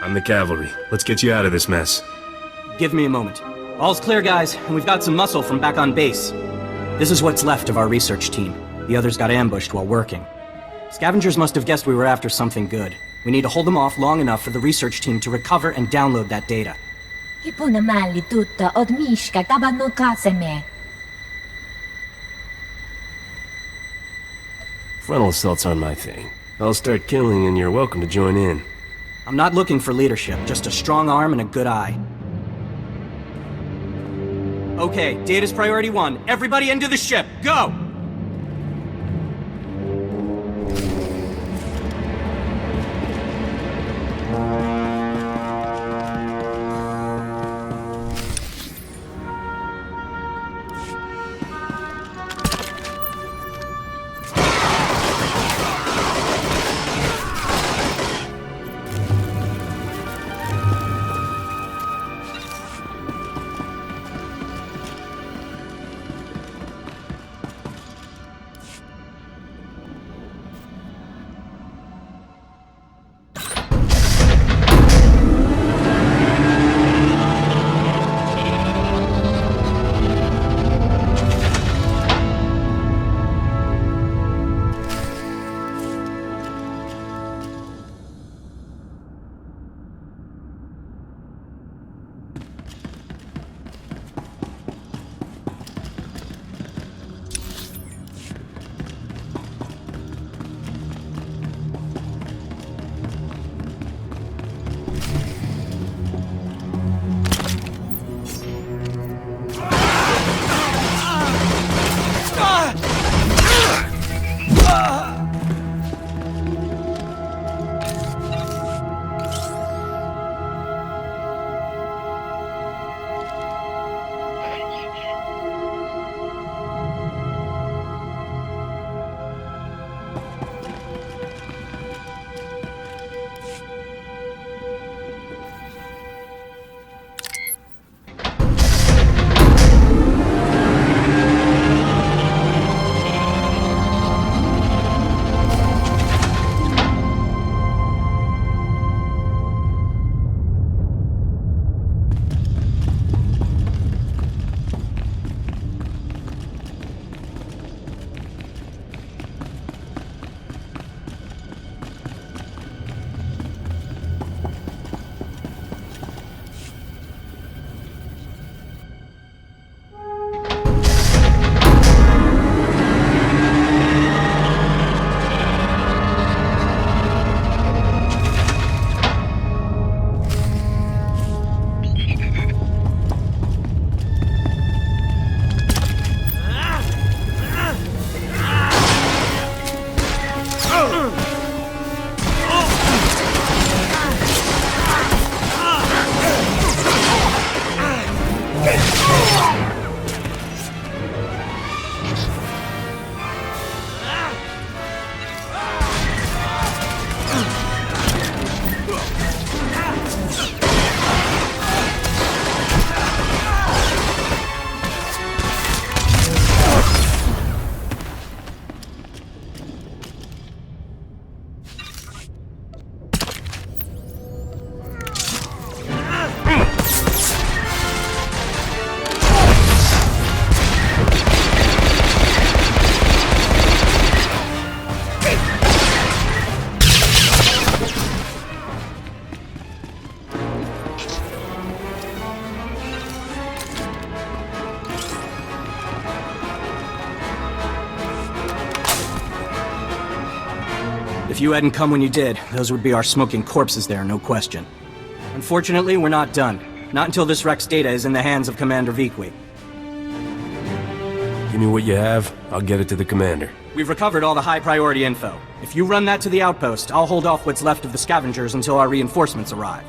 I'm the cavalry. Let's get you out of this mess. Give me a moment. All's clear, guys, and we've got some muscle from back on base. This is what's left of our research team. The others got ambushed while working. Scavengers must have guessed we were after something good. We need to hold them off long enough for the research team to recover and download that data. Frontal assaults aren't my thing. I'll start killing and you're welcome to join in. I'm not looking for leadership, just a strong arm and a good eye. Okay, data's priority 1. Everybody into the ship, go! If you hadn't come when you did, those would be our smoking corpses there, no question. Unfortunately, we're not done. Not until this wreck's data is in the hands of Commander Vikwi. Give me what you have, I'll get it to the commander. We've recovered all the high-priority info. If you run that to the outpost, I'll hold off what's left of the scavengers until our reinforcements arrive.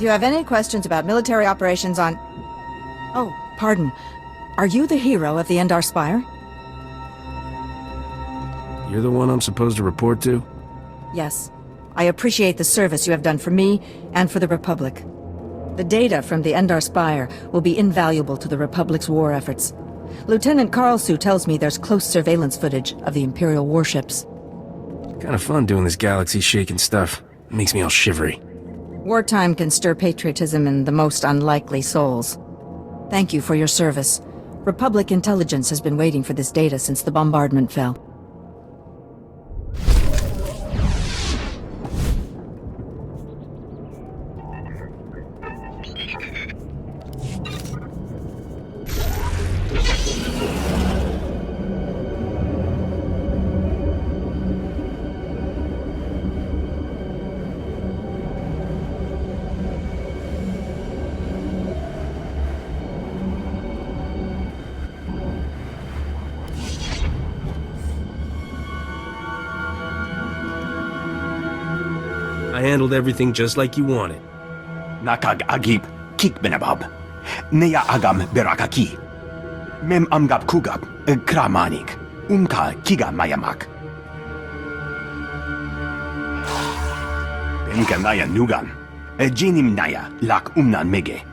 you have any questions about military operations on... Oh, pardon. Are you the hero of the Endar Spire? You're the one I'm supposed to report to? Yes. I appreciate the service you have done for me and for the Republic. The data from the Endar Spire will be invaluable to the Republic's war efforts. Lieutenant Karlsue tells me there's close surveillance footage of the Imperial warships. Kind of fun doing this galaxy-shaking stuff. It makes me all shivery. Wartime can stir patriotism in the most unlikely souls. Thank you for your service. Republic intelligence has been waiting for this data since the bombardment fell. I handled everything just like you wanted. Nakag agip kik benabab. Neya agam berakaki. Mem amgap kugap kramanik. Umka kiga mayamak. Benka naya nugan. Jinim naya lak umnan mege.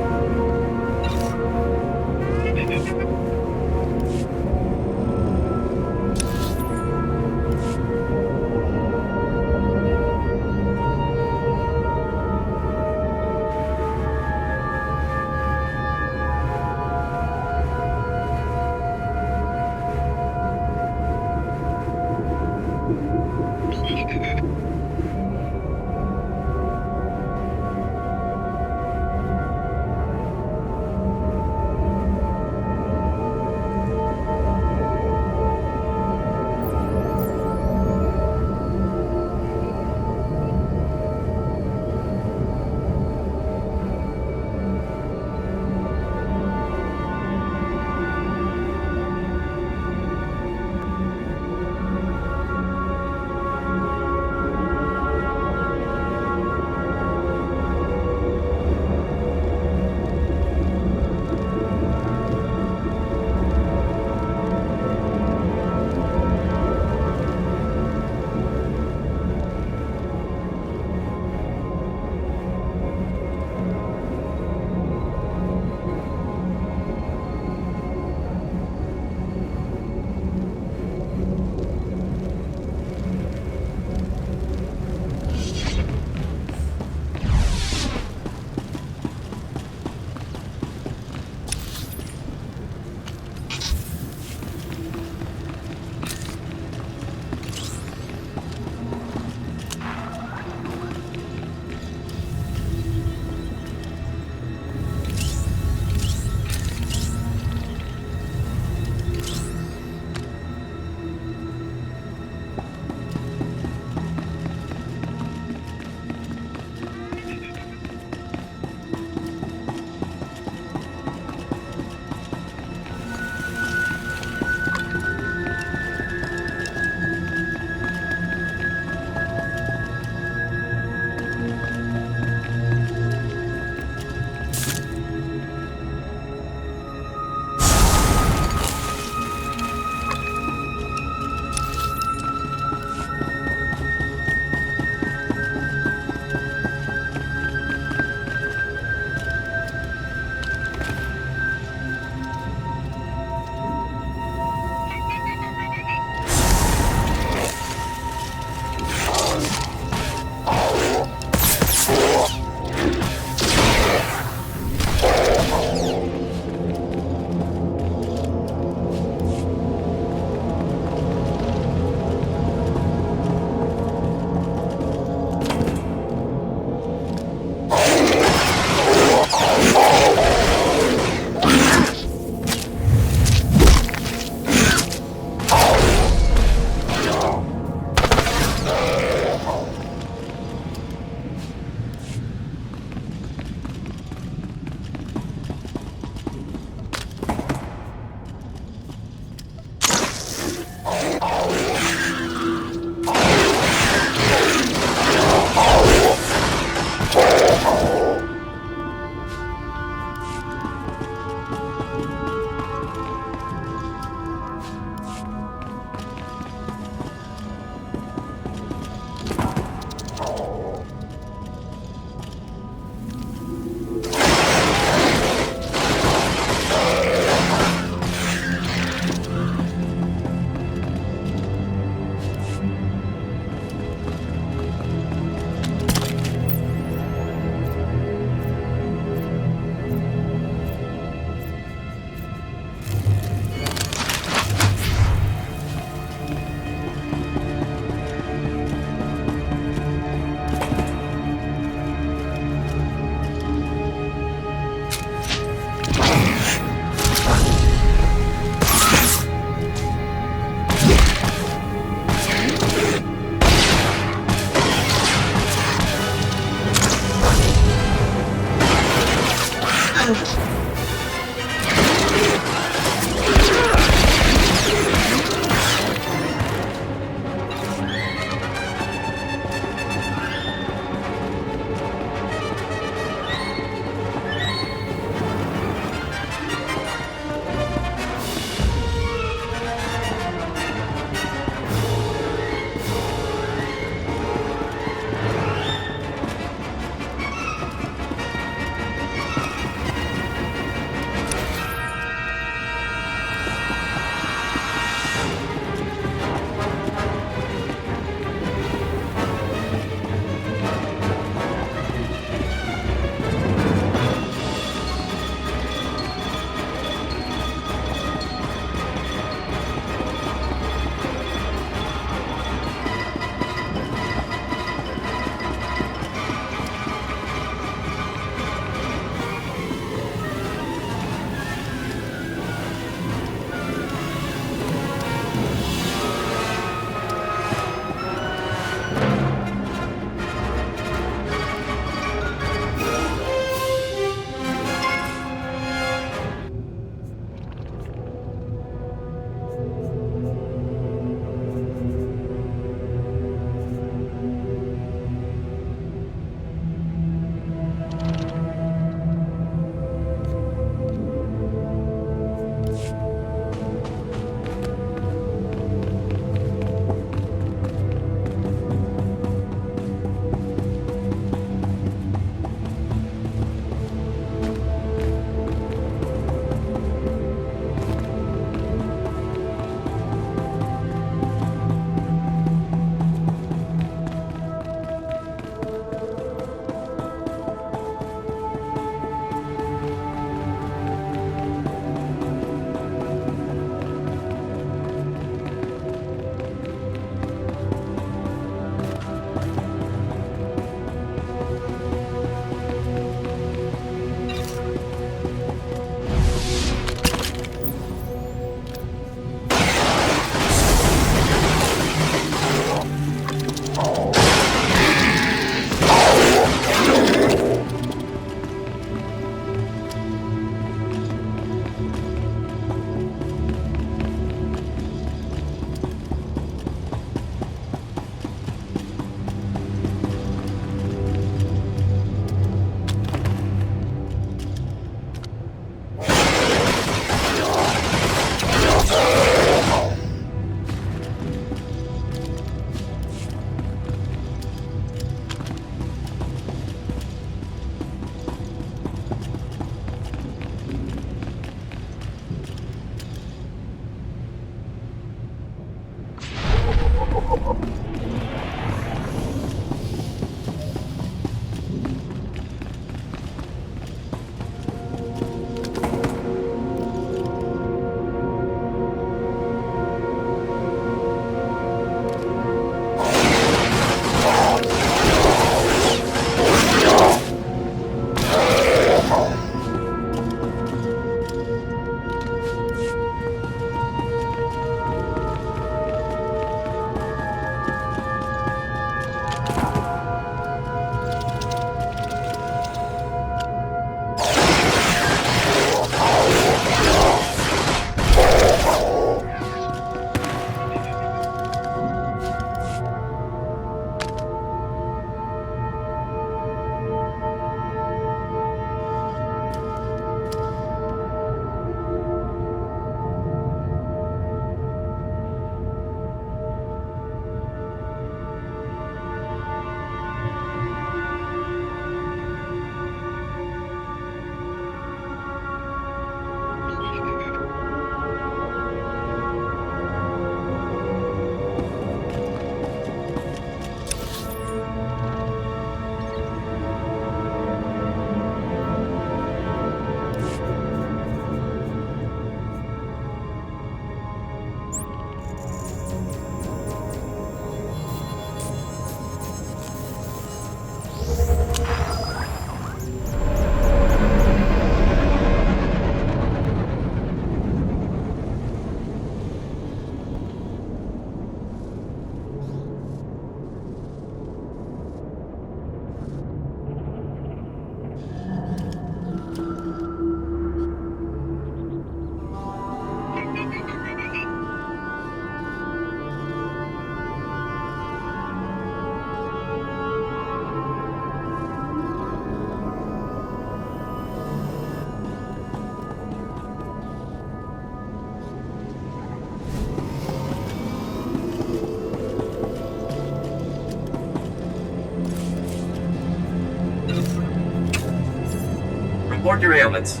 report your ailments.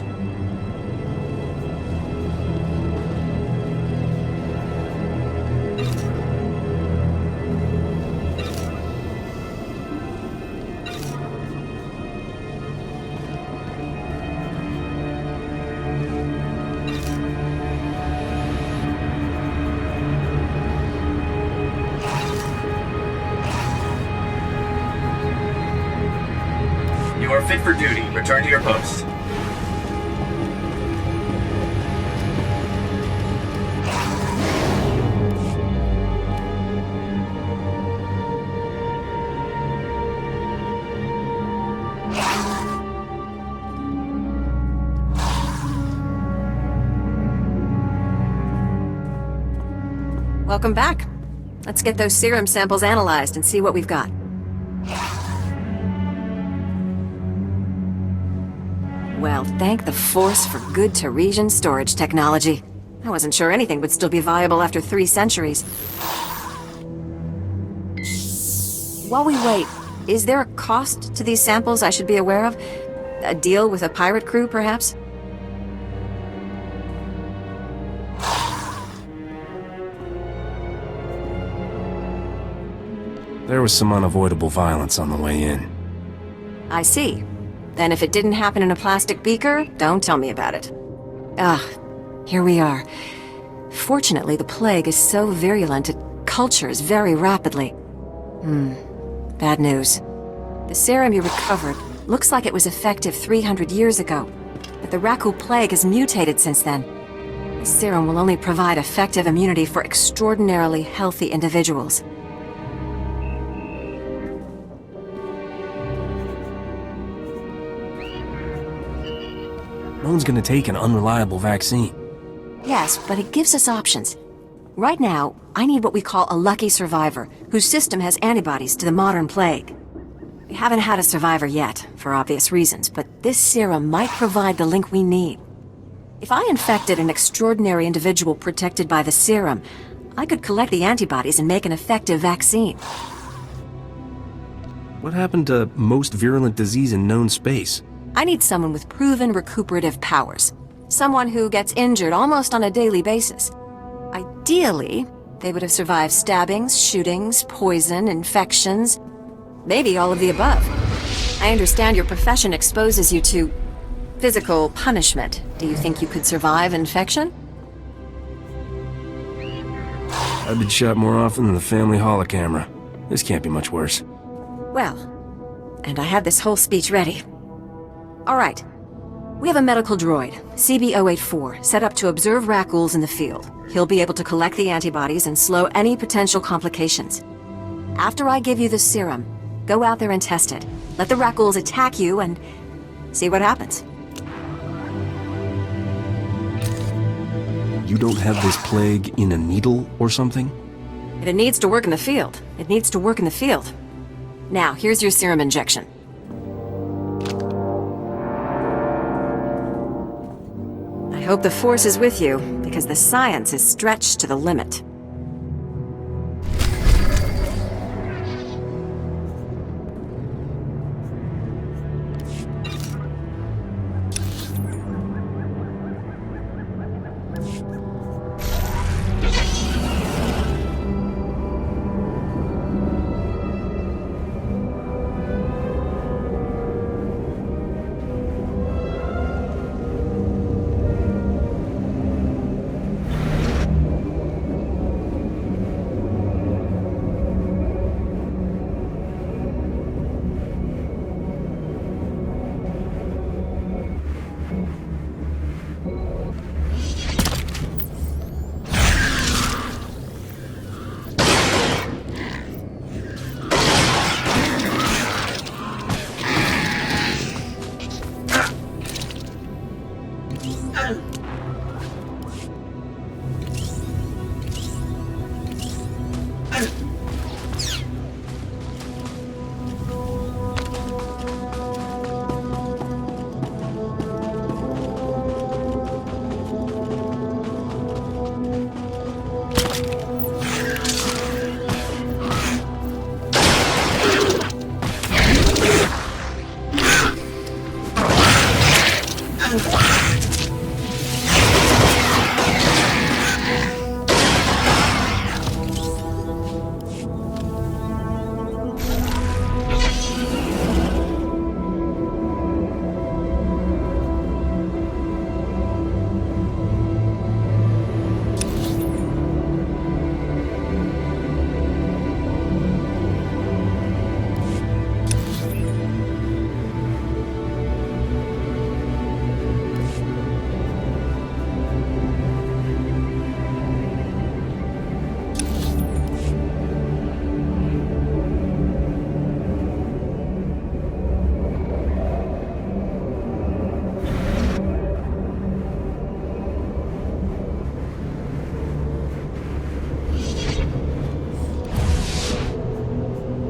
You are fit for duty. Return to your post. Welcome back. Let's get those serum samples analyzed and see what we've got. Well, thank the Force for good Taresian storage technology. I wasn't sure anything would still be viable after 3 centuries. While we wait, is there a cost to these samples I should be aware of? A deal with a pirate crew, perhaps? There was some unavoidable violence on the way in. I see. Then if it didn't happen in a plastic beaker, don't tell me about it. Here we are. Fortunately, the plague is so virulent it cultures very rapidly. Bad news. The serum you recovered looks like it was effective 300 years ago, but the Rakul plague has mutated since then. The serum will only provide effective immunity for extraordinarily healthy individuals. No one's gonna take an unreliable vaccine. Yes, but it gives us options. Right now, I need what we call a lucky survivor, whose system has antibodies to the modern plague. We haven't had a survivor yet, for obvious reasons, but this serum might provide the link we need. If I infected an extraordinary individual protected by the serum, I could collect the antibodies and make an effective vaccine. What happened to most virulent disease in known space? I need someone with proven recuperative powers. Someone who gets injured almost on a daily basis. Ideally, they would have survived stabbings, shootings, poison, infections, maybe all of the above. I understand your profession exposes you to physical punishment. Do you think you could survive infection? I've been shot more often than the family holocamera. This can't be much worse. Well, and I had this whole speech ready. All right. We have a medical droid, CB-084, set up to observe Rakuls in the field. He'll be able to collect the antibodies and slow any potential complications. After I give you the serum, go out there and test it. Let the Rakuls attack you and see what happens. You don't have this plague in a needle or something? If it needs to work in the field, it needs to work in the field. Now, here's your serum injection. I hope the Force is with you, because the science is stretched to the limit.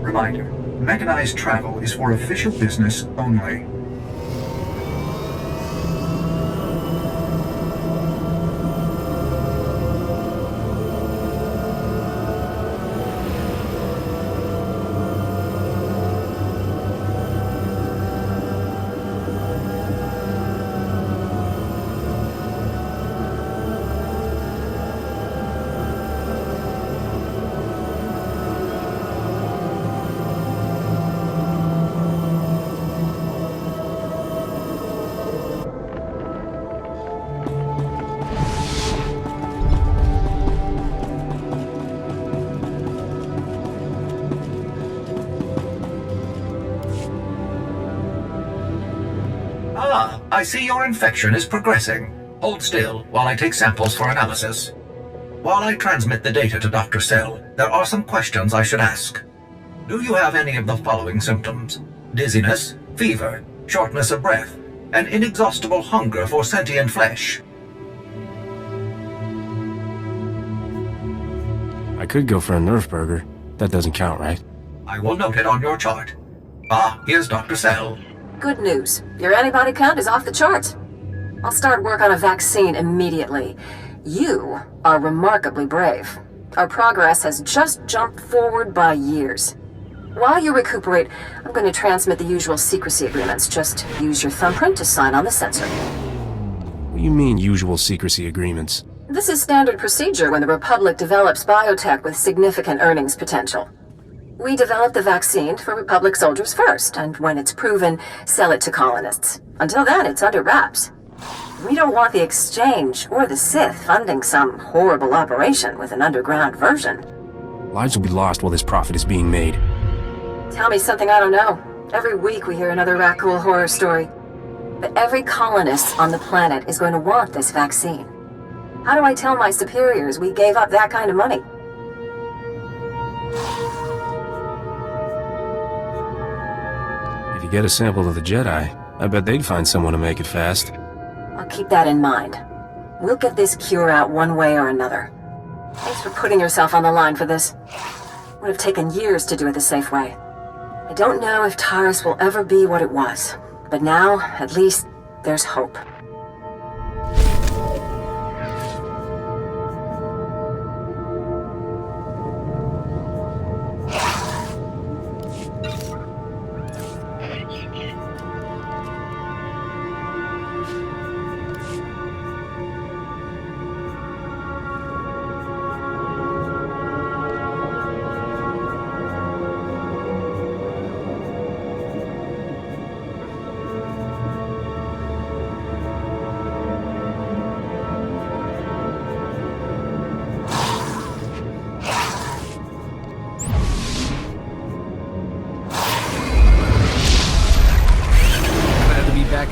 Reminder, mechanized travel is for official business only. Ah, I see your infection is progressing. Hold still while I take samples for analysis. While I transmit the data to Dr. Cell, there are some questions I should ask. Do you have any of the following symptoms? Dizziness, fever, shortness of breath, and inexhaustible hunger for sentient flesh? I could go for a Nerf burger. That doesn't count, right? I will note it on your chart. Ah, here's Dr. Cell. Good news. Your antibody count is off the charts. I'll start work on a vaccine immediately. You are remarkably brave. Our progress has just jumped forward by years. While you recuperate, I'm going to transmit the usual secrecy agreements. Just use your thumbprint to sign on the sensor. What do you mean, usual secrecy agreements? This is standard procedure when the Republic develops biotech with significant earnings potential. We develop the vaccine for Republic soldiers first, and when it's proven, sell it to colonists. Until then, it's under wraps. We don't want the Exchange or the Sith funding some horrible operation with an underground version. Lives will be lost while this profit is being made. Tell me something I don't know. Every week we hear another Rakul horror story. But every colonist on the planet is going to want this vaccine. How do I tell my superiors we gave up that kind of money? If you get a sample of the Jedi, I bet they'd find someone to make it fast. I'll keep that in mind. We'll get this cure out one way or another. Thanks for putting yourself on the line for this. Would have taken years to do it the safe way. I don't know if Taris will ever be what it was, but now, at least, there's hope.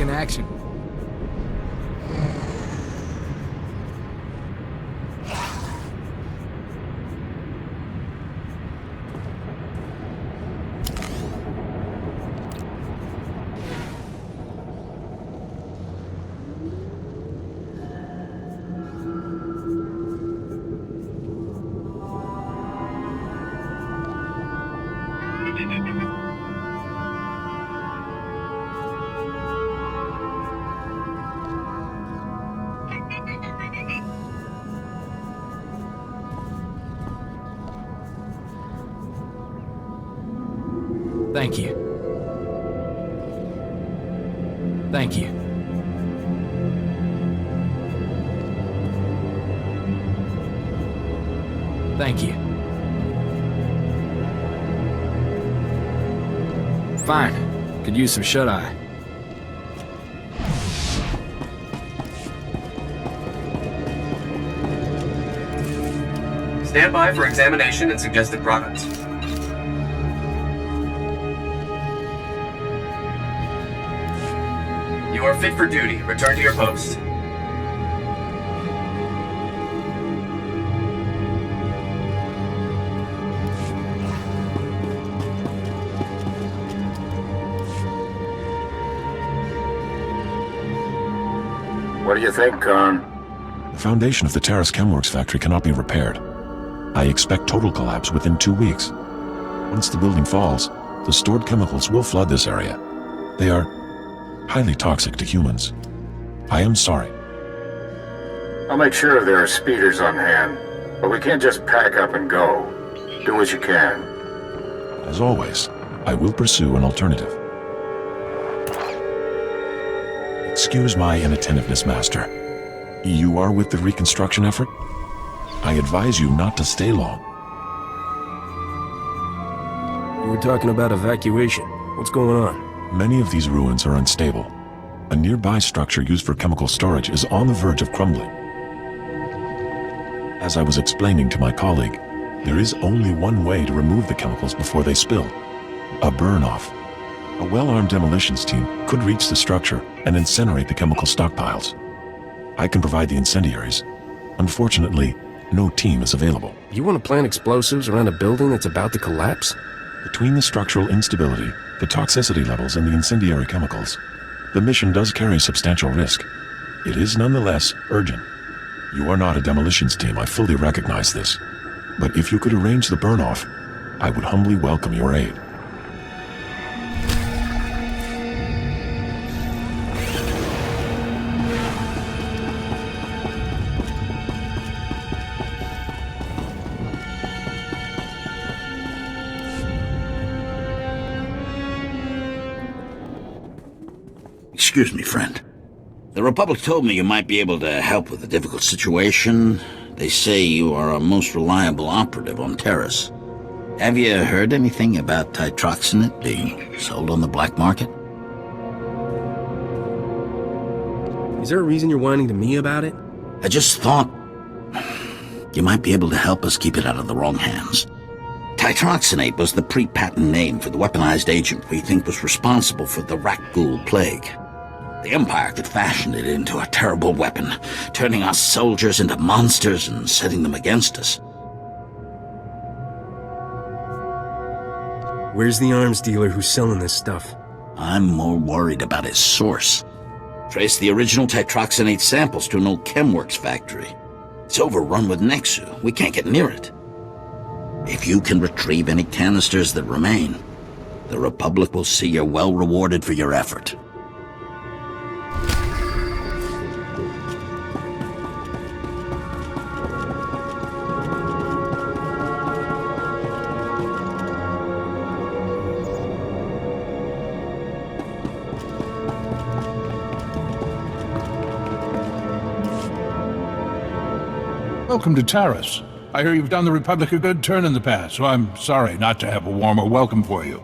In action. Thank you. Thank you. Thank you. Fine. Could use some shut-eye. Stand by for examination and suggested products. You are fit for duty. Return to your post. What do you think, Khan? The foundation of the Taris Chemworks factory cannot be repaired. I expect total collapse within 2 weeks. Once the building falls, the stored chemicals will flood this area. They are highly toxic to humans. I am sorry. I'll make sure there are speeders on hand, but we can't just pack up and go. Do what you can. As always, I will pursue an alternative. Excuse my inattentiveness, Master. You are with the reconstruction effort? I advise you not to stay long. You were talking about evacuation. What's going on? Many of these ruins are unstable. A nearby structure used for chemical storage is on the verge of crumbling. As I was explaining to my colleague, there is only one way to remove the chemicals before they spill. A burn-off. A well-armed demolitions team could reach the structure and incinerate the chemical stockpiles. I can provide the incendiaries. Unfortunately, no team is available. You want to plant explosives around a building that's about to collapse? Between the structural instability, the toxicity levels, and the incendiary chemicals, the mission does carry substantial risk. It is nonetheless urgent. You are not a demolitions team, I fully recognize this. But if you could arrange the burn-off, I would humbly welcome your aid. Excuse me, friend. The Republic told me you might be able to help with a difficult situation. They say you are a most reliable operative on Taris. Have you heard anything about titroxinate being sold on the black market? Is there a reason you're whining to me about it? I just thought you might be able to help us keep it out of the wrong hands. Titroxinate was the pre-patent name for the weaponized agent we think was responsible for the Rakghoul plague. The Empire could fashion it into a terrible weapon, turning our soldiers into monsters and setting them against us. Where's the arms dealer who's selling this stuff? I'm more worried about his source. Trace the original titroxinate samples to an old Chemworks factory. It's overrun with Nexu. We can't get near it. If you can retrieve any canisters that remain, the Republic will see you're well rewarded for your effort. Welcome to Taris. I hear you've done the Republic a good turn in the past, so I'm sorry not to have a warmer welcome for you.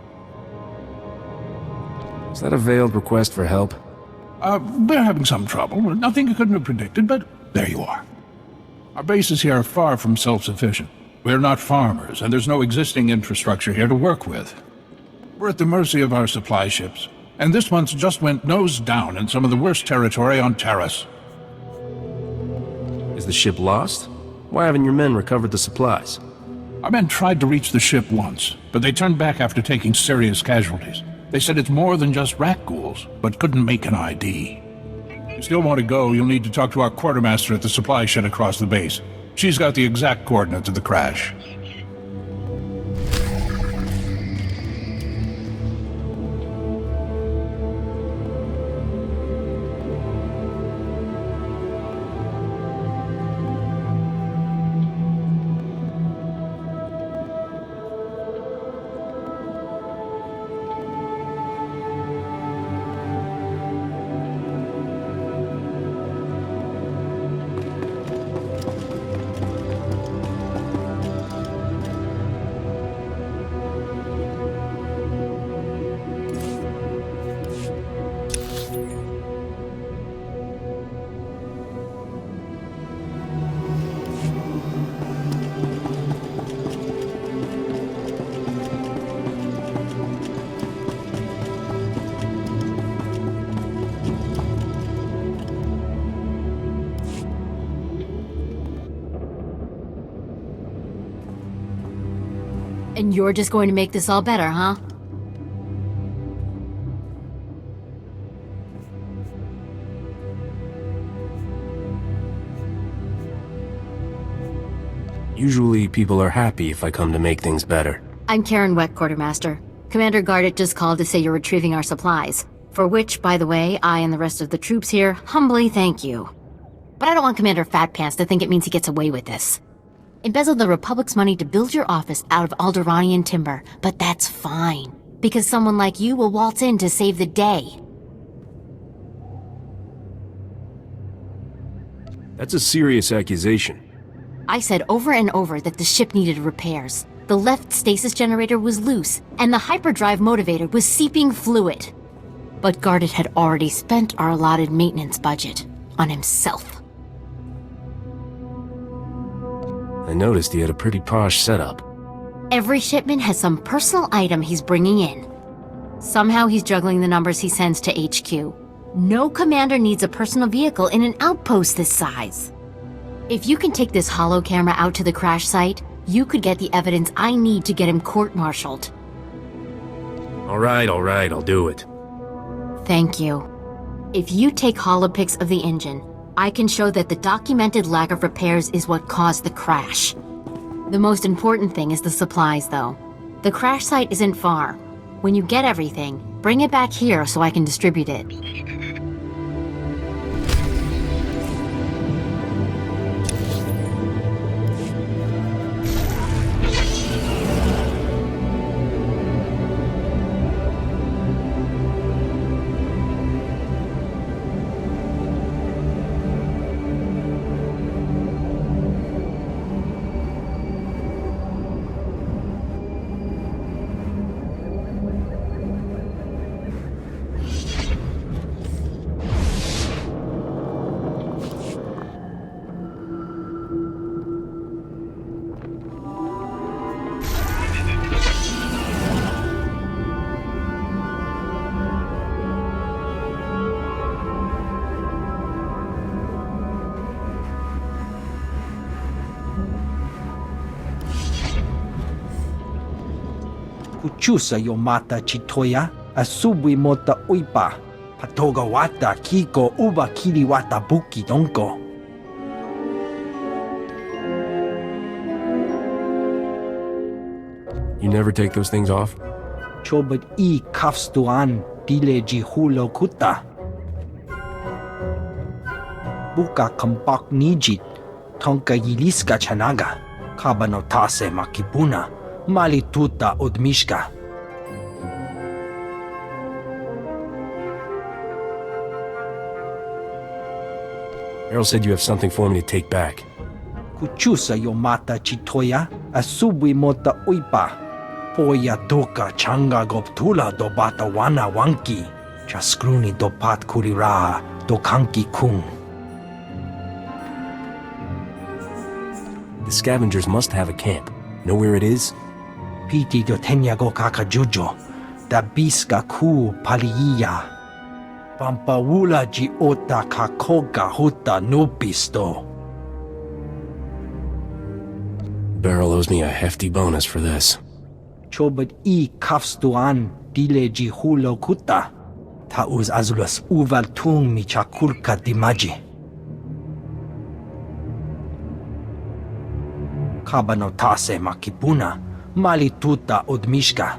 Is that a veiled request for help? They're having some trouble. Nothing you couldn't have predicted, but there you are. Our bases here are far from self-sufficient. We're not farmers, and there's no existing infrastructure here to work with. We're at the mercy of our supply ships, and this one's just went nose down in some of the worst territory on Taris. Is the ship lost? Why haven't your men recovered the supplies? Our men tried to reach the ship once, but they turned back after taking serious casualties. They said it's more than just Rakghouls, but couldn't make an ID. If you still want to go, you'll need to talk to our quartermaster at the supply shed across the base. She's got the exact coordinates of the crash. And you're just going to make this all better, huh? Usually people are happy if I come to make things better. I'm Karen Weck, Quartermaster. Commander Gardet just called to say you're retrieving our supplies. For which, by the way, I and the rest of the troops here humbly thank you. But I don't want Commander Fatpants to think it means he gets away with this. Embezzled the Republic's money to build your office out of Alderanian timber, but that's fine. Because someone like you will waltz in to save the day. That's a serious accusation. I said over and over that the ship needed repairs. The left stasis generator was loose, and the hyperdrive motivator was seeping fluid. But Gardet had already spent our allotted maintenance budget on himself. I noticed he had a pretty posh setup. Every shipment has some personal item he's bringing in. Somehow he's juggling the numbers he sends to HQ. No commander needs a personal vehicle in an outpost this size. If you can take this holo camera out to the crash site, you could get the evidence I need to get him court-martialed. All right, I'll do it. Thank you. If you take holopics of the engine, I can show that the documented lack of repairs is what caused the crash. The most important thing is the supplies, though. The crash site isn't far. When you get everything, bring it back here so I can distribute it. Kuchusa yomata chitoya, asubwi mota uipa, patoga wata kiko uba kiri wata buki donko. You never take those things off? Chobat I kafstuan dile jihulo kuta. Buka kampak nijit, tonka yiliska chanaga, kabanotase makipuna. Malituta odmishka. Errol said you have something for me to take back. Kuchusa yomata chitoya, asubwi mota uipa. Poya doka changa goptula do bata wana wanki. Chaskruni do pat kurira do kanki kung. The scavengers must have a camp. Know where it is? Piti do tenyago kakajujo, da biska ku paliya. Pampawula ji ota kakoga huta nupisto. Beryl owes me a hefty bonus for this. Chobat I kafstuan dile ji hulo kuta. Tauz azulas uval tung mi chakulka dimaji. Kabanotase makipuna. Malituta odmishka.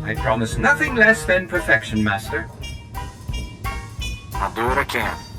I promise nothing less than perfection, Master. I'll do what I can.